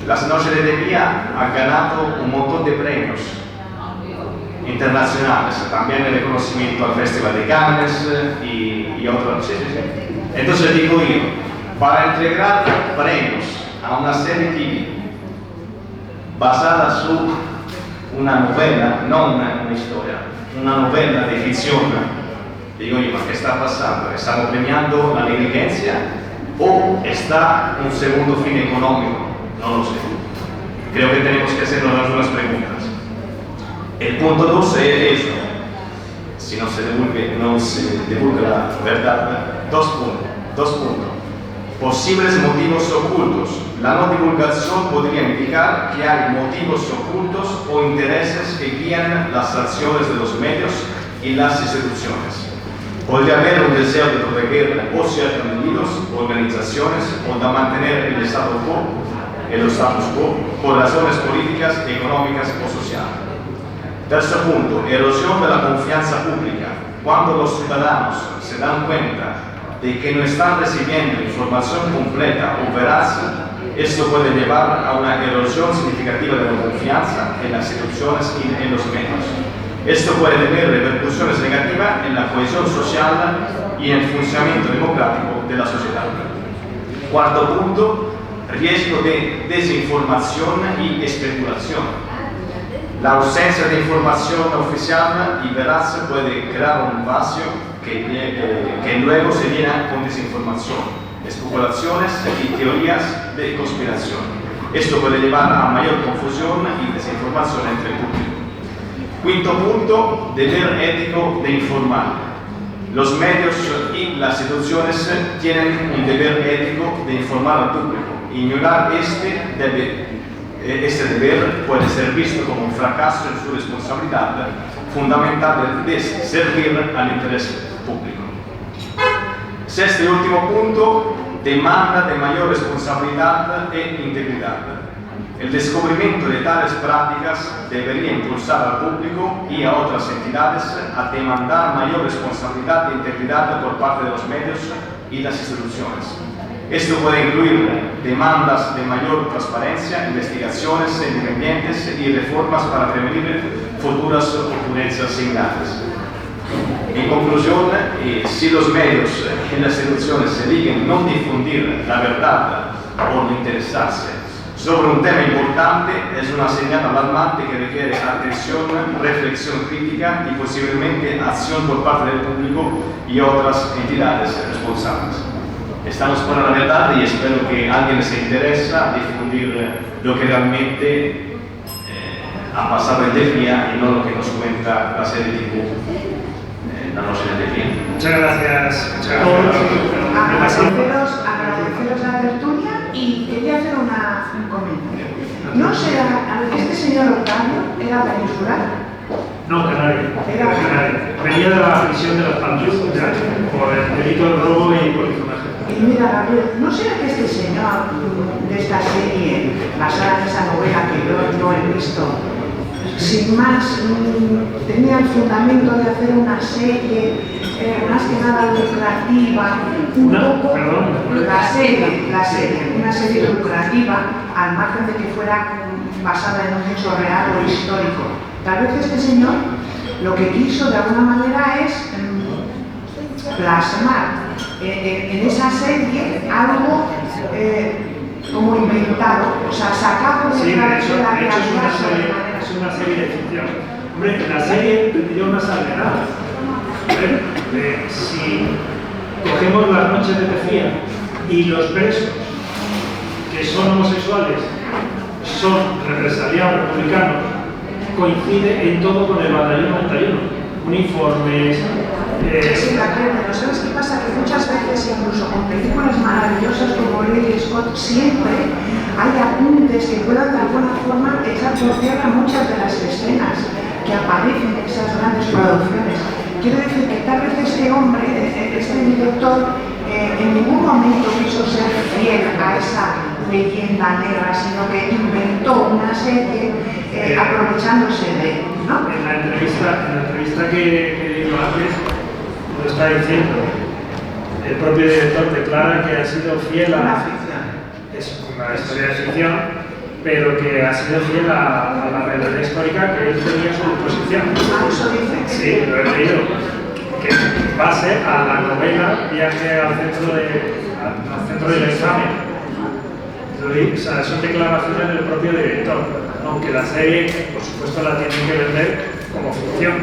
la Noche de Día ha ganado un montón de premios internacionales, también el reconocimiento al Festival de Cannes y otros. Sí. Entonces digo yo, para entregar premios a una serie TV basada su una novela, no una historia, una novela de ficción, digo yo, ¿qué está pasando? ¿Estamos premiando la negligencia o está un segundo fin económico? No lo sé. Creo que tenemos que hacernos algunas preguntas. El punto 2 es eso. Si no se divulga la verdad, dos puntos. Posibles motivos ocultos. La no divulgación podría indicar que hay motivos ocultos o intereses que guían las acciones de los medios y las instituciones. Podría haber un deseo de proteger o ciertos individuos, organizaciones o de mantener el status quo por razones políticas, económicas o sociales. Tercer punto, erosión de la confianza pública. Cuando los ciudadanos se dan cuenta de que no están recibiendo información completa o veraz, esto puede llevar a una erosión significativa de la confianza en las instituciones y en los medios. Esto puede tener repercusiones negativas en la cohesión social y en el funcionamiento democrático de la sociedad. Cuarto punto, riesgo de desinformación y especulación. La ausencia de información oficial y veraz puede crear un vacío que luego se llena con desinformación, especulaciones y teorías de conspiración. Esto puede llevar a mayor confusión y desinformación entre el público. Quinto punto, deber ético de informar. Los medios y las instituciones tienen un deber ético de informar al público. Ignorar este deber puede ser visto como un fracaso en su responsabilidad fundamental de servir al interés público. Sexto y último punto, demanda de mayor responsabilidad e integridad. El descubrimiento de tales prácticas debería impulsar al público y a otras entidades a demandar mayor responsabilidad e integridad por parte de los medios y las instituciones. Esto puede incluir demandas de mayor transparencia, investigaciones independientes y reformas para prevenir futuras ocurrencias similares. En conclusión, si los medios y las instituciones eligen no difundir la verdad o no interesarse sobre un tema importante, es una señal alarmante que requiere atención, reflexión crítica y posiblemente acción por parte del público y otras entidades responsables. Estamos por la verdad y espero que alguien se interese a difundir lo que realmente ha pasado en Delfia y no lo que nos cuenta la serie tipo La Noche de Delfia. Muchas gracias. Agradeceros la tertulia y quería hacer un comentario. ¿No será este señor Octavio era peninsular? No, canario. Venía de la prisión de Las Palmas por el delito de robo y por información. Y mira, Gabriel, ¿no será que este señor de esta serie, basada en esa novela que yo no he visto, sin más, tenía el fundamento de hacer una serie más que nada lucrativa, un poco una serie lucrativa, al margen de que fuera basada en un hecho real o histórico. Tal vez este señor lo que quiso de alguna manera es plasmar en esa serie algo como inventado, o sea, sacado de la realidad. Es una serie de ficción. Hombre, la serie yo no sale nada. Si cogemos Las noches de Mejía y los presos que son homosexuales son represaliados republicanos, coincide en todo con el batallón 91, uniformes. Sí, la creo, pero ¿sabes qué pasa? Que muchas veces, incluso con películas maravillosas como Ridley Scott, siempre hay apuntes que puedan de alguna forma echar por tierra muchas de las escenas que aparecen en esas grandes producciones. Quiero decir que tal vez este hombre, este director, en ningún momento quiso ser fiel a esa leyenda negra, sino que inventó una serie aprovechándose de, ¿no? En la entrevista que digo antes, lo está diciendo. El propio director declara que ha sido fiel a la ficción. Es una historia de ficción, pero que ha sido fiel a la realidad histórica que él tenía a su disposición. Eso dice. Sí, lo he leído. Que base a la novela Viaje al centro del examen. O sea, son declaraciones del propio director, aunque la serie, por supuesto, la tienen que vender como ficción.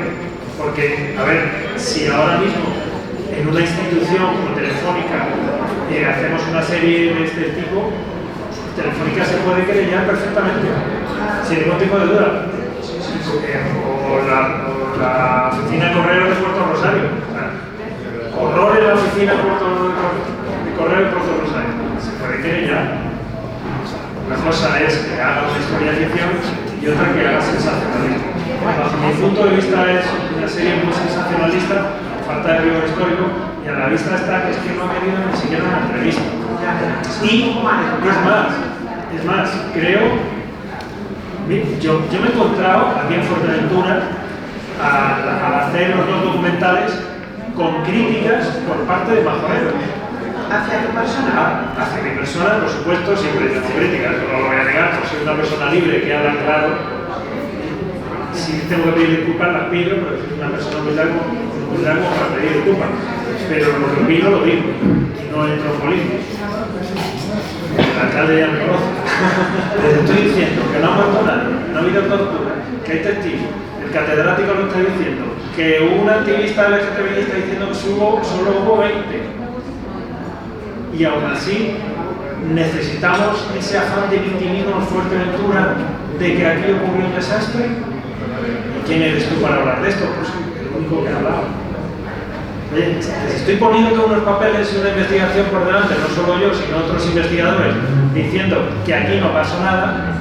Porque, a ver, si ahora mismo en una institución como Telefónica hacemos una serie de este tipo, Telefónica se puede querellar perfectamente, sin ningún tipo de duda. O la oficina de correo de Puerto Rosario. Horror en la oficina de correo de Puerto Rosario. Se puede querellar. Una cosa es que haga una historia de ficción y otra que haga sensacionalismo. Bajo mi punto de vista es una serie muy sensacionalista, falta de rigor histórico, y a la vista está que es que no ha querido ni siquiera una entrevista. Y es más, creo, yo me he encontrado aquí en Fuerteventura al hacer los dos documentales con críticas por parte de majoreros. ¿Hacia tu persona? Hacia mi persona, por supuesto, siempre tengo críticas, no lo voy a negar, porque soy una persona libre que habla claro. Si tengo que pedir disculpas, las pido, pero soy una persona muy largo para pedir disculpas. Pero lo que opino lo digo, y no entro en política. El alcalde ya me conoce. Les estoy diciendo que no ha muerto nadie, no ha habido tortura, que hay testigos. El catedrático lo está diciendo, que un activista LGTBI está diciendo que solo hubo 20. Y aún así necesitamos ese afán de victimismo en Fuerteventura de que aquí ocurrió un desastre. ¿Y quién eres tú para hablar de esto? Pues el único que ha hablado. Oye, les estoy poniendo unos papeles y una investigación por delante, no solo yo, sino otros investigadores, diciendo que aquí no pasó nada.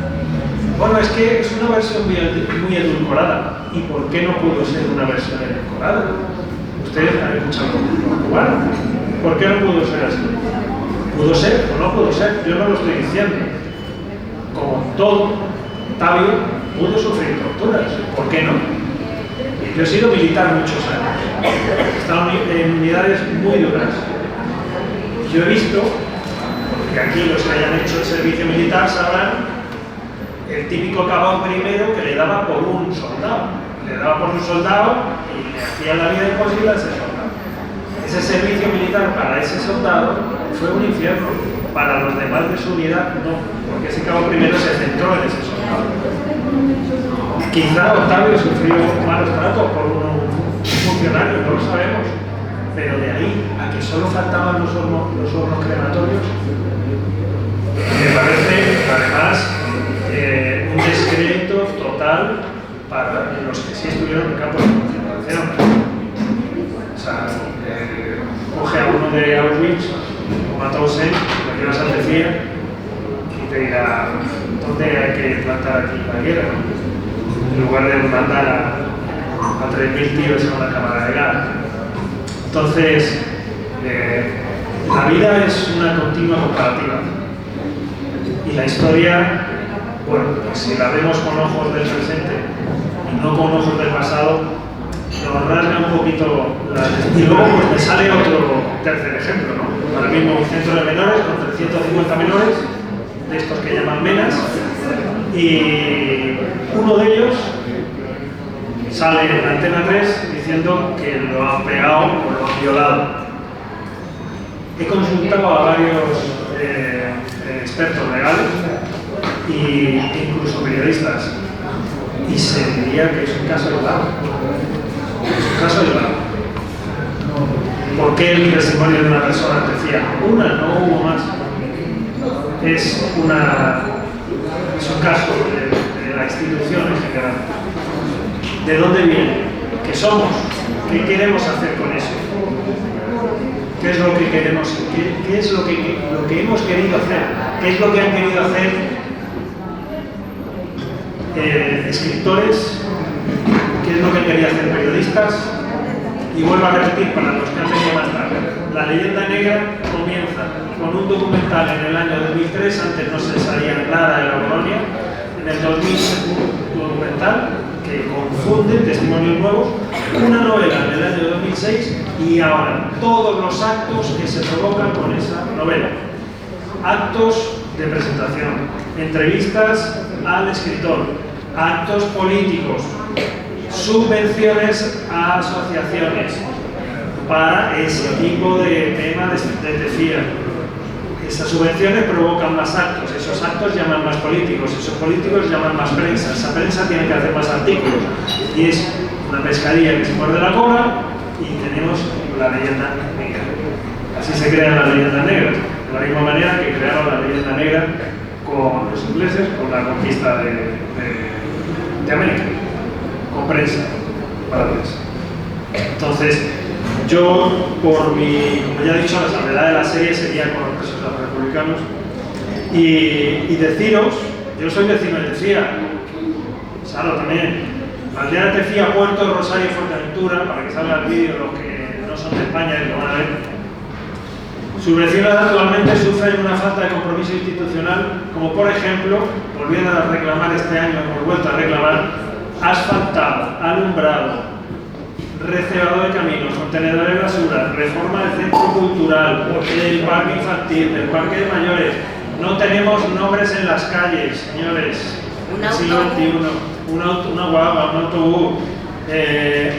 Bueno, es que es una versión muy edulcorada. ¿Y por qué no pudo ser una versión edulcorada? Ustedes han escuchado los cubanos. ¿Por qué no pudo ser así? ¿Pudo ser o no pudo ser? Yo no lo estoy diciendo. Como todo, Octavio pudo sufrir torturas. ¿Por qué no? Yo he sido militar muchos años. He estado en unidades muy duras. Yo he visto, porque aquí los que hayan hecho el servicio militar sabrán, el típico cabal primero que le daba por un soldado. Le daba por un soldado y le hacía la vida imposible a ese soldado. Ese servicio militar para ese soldado fue un infierno. Para los demás de su unidad, no, porque ese cabo primero se centró en ese soldado. Quizá Octavio sufrió malos tratos por un funcionario, no lo sabemos, pero de ahí a que solo faltaban los hornos crematorios, me parece además un descrédito total para los que sí estuvieron en campos de concentración. O sea, coge a uno de Auschwitz, o Mauthausen, lo llevas a Santefía y te dirá dónde hay que plantar aquí la guerra, ¿no? En lugar de mandar a 3.000 tíos a una cámara de gas. Entonces, la vida es una continua comparativa. Y la historia, bueno, pues si la vemos con ojos del presente, no con ojos del pasado, nos rasga un poquito y luego pues me sale otro tercer ejemplo, ¿no? Ahora mismo un centro de menores con 350 menores, de estos que llaman menas, y uno de ellos sale en Antena 3 diciendo que lo han pegado o lo han violado. He consultado a varios expertos legales e incluso periodistas y se diría que es un caso aislado. Es un caso aislado. ¿Por qué el testimonio de una persona decía una, no hubo más? Es un caso de la institución en general. ¿De dónde viene? ¿Qué somos? ¿Qué queremos hacer con eso? ¿Qué es lo que queremos? ¿Qué es lo que hemos querido hacer? ¿Qué es lo que han querido hacer escritores? ¿Qué es lo que han querido hacer periodistas? Y vuelvo a repetir para los que han venido más tarde. La leyenda negra comienza con un documental en el año 2003, antes no se sabía nada de la colonia, en el 2000 un documental que confunde testimonios nuevos, una novela en el año 2006 y ahora todos los actos que se provocan con esa novela. Actos de presentación, entrevistas al escritor, actos políticos, subvenciones a asociaciones para ese tipo de tema de FIA. Esas subvenciones provocan más actos, esos actos llaman más políticos, esos políticos llaman más prensa, esa prensa tiene que hacer más artículos y es una pescadilla que se muerde la cola y tenemos la leyenda negra. Así se crean las leyendas negras, de la misma manera que crearon la leyenda negra con los ingleses, con la conquista de América, con prensa, para prensa. Entonces, yo, como ya he dicho, la salvedad de la serie sería con los presos republicanos y deciros, yo soy vecino de Tefía, Salo también, aldea de Tefía, Puerto Rosario y Fuerteventura, para que salga el vídeo los que no son de España y lo van a ver. Sus vecinos actualmente sufren una falta de compromiso institucional, como por ejemplo, volviendo a reclamar este año, hemos vuelto a reclamar, asfaltado, alumbrado, recebado de caminos, contenedor de basura, reforma del centro cultural, del parque infantil, del parque de mayores. No tenemos nombres en las calles, señores. Un siglo XXI, una guagua, un autobús,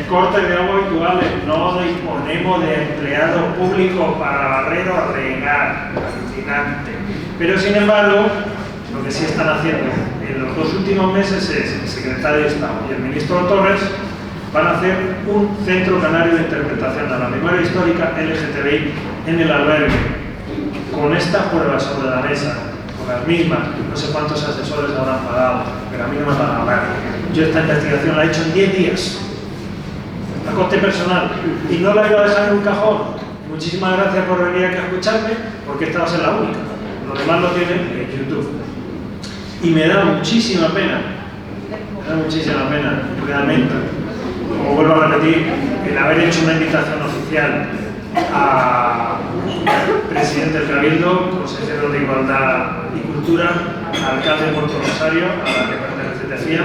cortes de agua habituales, no disponemos de empleados públicos para barrer o regar, alucinante. Pero sin embargo, lo que sí están haciendo en los 2 últimos meses es el secretario de Estado y el ministro Torres van a hacer un centro canario de interpretación de la memoria histórica LGTBI en el albergue, con estas pruebas sobre la mesa, con las mismas, no sé cuántos asesores habrán pagado, pero a mí no me van a pagar. Yo esta investigación la he hecho en 10 días, a coste personal, y no la iba a dejar en un cajón. Muchísimas gracias por venir aquí a escucharme, porque esta va a ser la única. Lo demás lo tienen en YouTube. Y me da muchísima pena, realmente, como vuelvo a repetir, el haber hecho una invitación oficial al presidente del Cabildo, consejero de Igualdad y Cultura, alcalde de Puerto Rosario, a la que pertenece Tefía,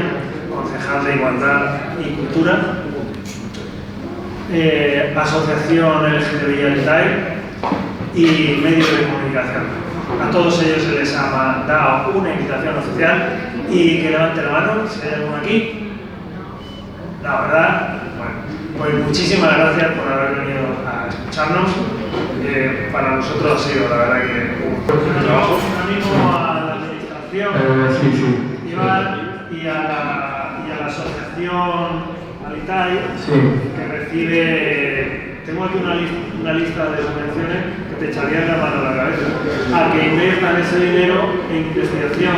concejal de Igualdad y Cultura, asociación LGTBI Alitae y medios de comunicación. A todos ellos se les ha dado una invitación oficial y que levante la mano, si hay alguno aquí. La verdad, bueno, pues muchísimas gracias por haber venido a escucharnos. Para nosotros ha sido, la verdad, que un buen trabajo. Ahora mismo a la administración y a la asociación Alitae, que recibe, tengo aquí una lista de subvenciones que te echarían la mano a la cabeza, a que inviertan ese dinero en investigación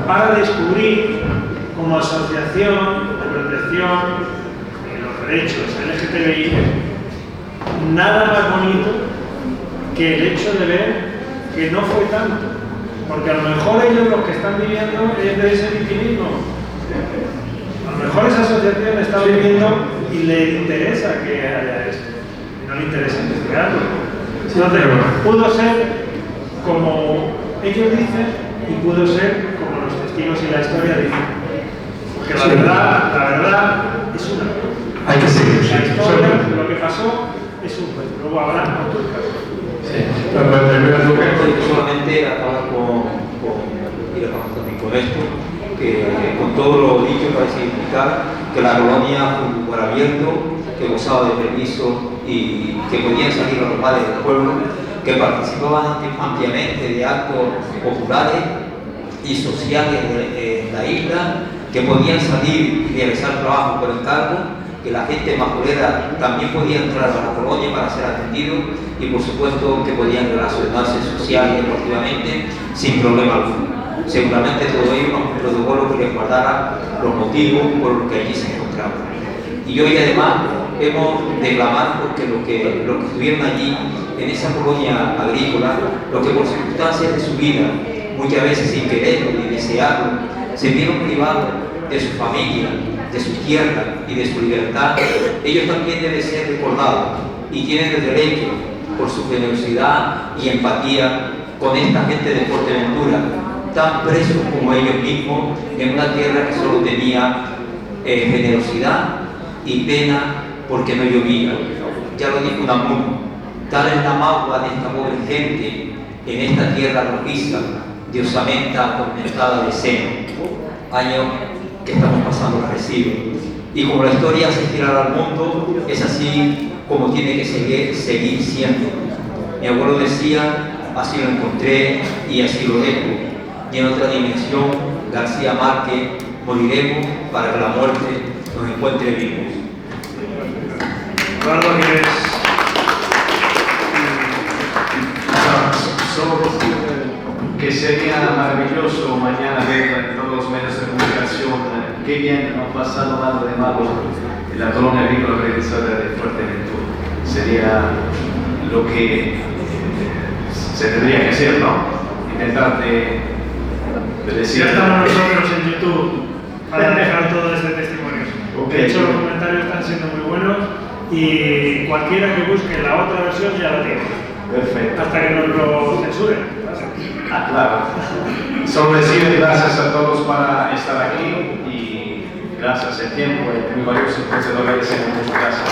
para descubrir, como asociación de protección de los derechos LGTBI, nada más bonito que el hecho de ver que no fue tanto, porque a lo mejor ellos lo que están viviendo es de ese victimismo. A lo mejor esa asociación está viviendo y le interesa que haya esto, y no le interesa investigarlo. Entonces, pudo ser como ellos dicen y pudo ser como los testigos y la historia dicen. porque la verdad es una. Hay que seguir. La historia, lo que pasó, es un cuento. Luego habrá otro caso. Solamente acabar con esto, que con todo lo dicho parece indicar que la colonia fue un lugar abierto, que gozaba de permiso y que podían salir a los bares del pueblo, que participaban ampliamente de actos populares y sociales en la isla, que podían salir y realizar trabajo por encargo, que la gente majorera también podía entrar a la colonia para ser atendido y por supuesto que podían relacionarse social y deportivamente sin problema alguno. Seguramente todo ello con un protocolo que les guardara los motivos por los que allí se encontraban. Y hoy además hemos de clamar porque los que estuvieron allí en esa colonia agrícola, los que por circunstancias de su vida, muchas veces sin quererlo ni desearlo, se vieron privados de su familia, de su tierra y de su libertad, ellos también deben ser recordados y tienen el derecho, por su generosidad y empatía con esta gente de Fuerteventura, tan presos como ellos mismos en una tierra que solo tenía generosidad y pena porque no llovía. Ya lo dijo Unamuno, tal es la magua de esta pobre gente en esta tierra rojiza de osamenta atormentada de seno. Años que estamos pasando recibo. Y como la historia se girará al mundo, es así como tiene que seguir siendo. Mi abuelo decía, así lo encontré y así lo dejo. Y en otra dimensión, García Márquez, moriremos para que la muerte nos encuentre vivos. Eduardo, que sería maravilloso mañana ver en todos los medios de comunicación qué bien no ha pasado nada de malo en la colonia agrícola organizada de Fuerteventura. Sería lo que se tendría que hacer, ¿no? Intentar de decir. Ya estamos nosotros en YouTube para dejar todo este testimonio. Okay. De hecho, los comentarios están siendo muy buenos y cualquiera que busque la otra versión ya la tiene. Perfecto. Hasta que nos lo censuren. Claro. Solo decir gracias a todos para estar aquí y gracias el tiempo, es muy valioso, entonces lo agradecemos. Muchas gracias.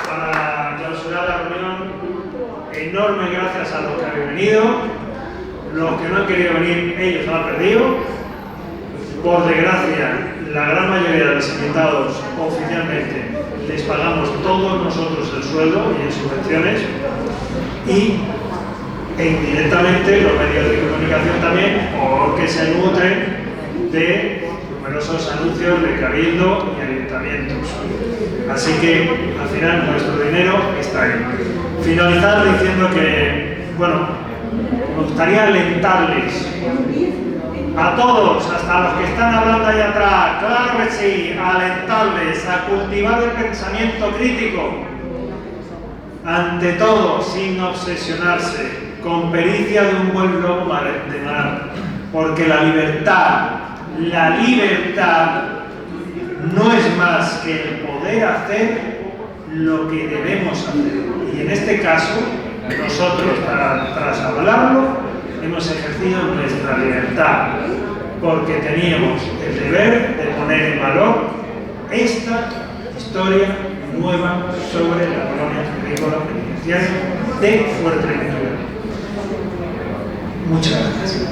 Para clausurar la reunión, enormes gracias a los que habéis venido. Los que no han querido venir, ellos lo han perdido. Por desgracia, la gran mayoría de los invitados oficialmente les pagamos todos nosotros el sueldo y en subvenciones e indirectamente los medios de comunicación también, porque se nutren de numerosos anuncios de cabildo y ayuntamientos. Así que al final nuestro dinero está ahí. Finalizar diciendo que, bueno, me gustaría alentarles a todos, hasta los que están hablando ahí atrás, claro que sí, alentarles a cultivar el pensamiento crítico, ante todo sin obsesionarse, con pericia de un buen lobo de mar, porque la libertad no es más que el poder hacer lo que debemos hacer. Y en este caso, nosotros, tras hablarlo, hemos ejercido nuestra libertad, porque teníamos el deber de poner en valor esta historia nueva sobre la colonia agrícola penitenciaria de Fuerteventura. Muchas gracias.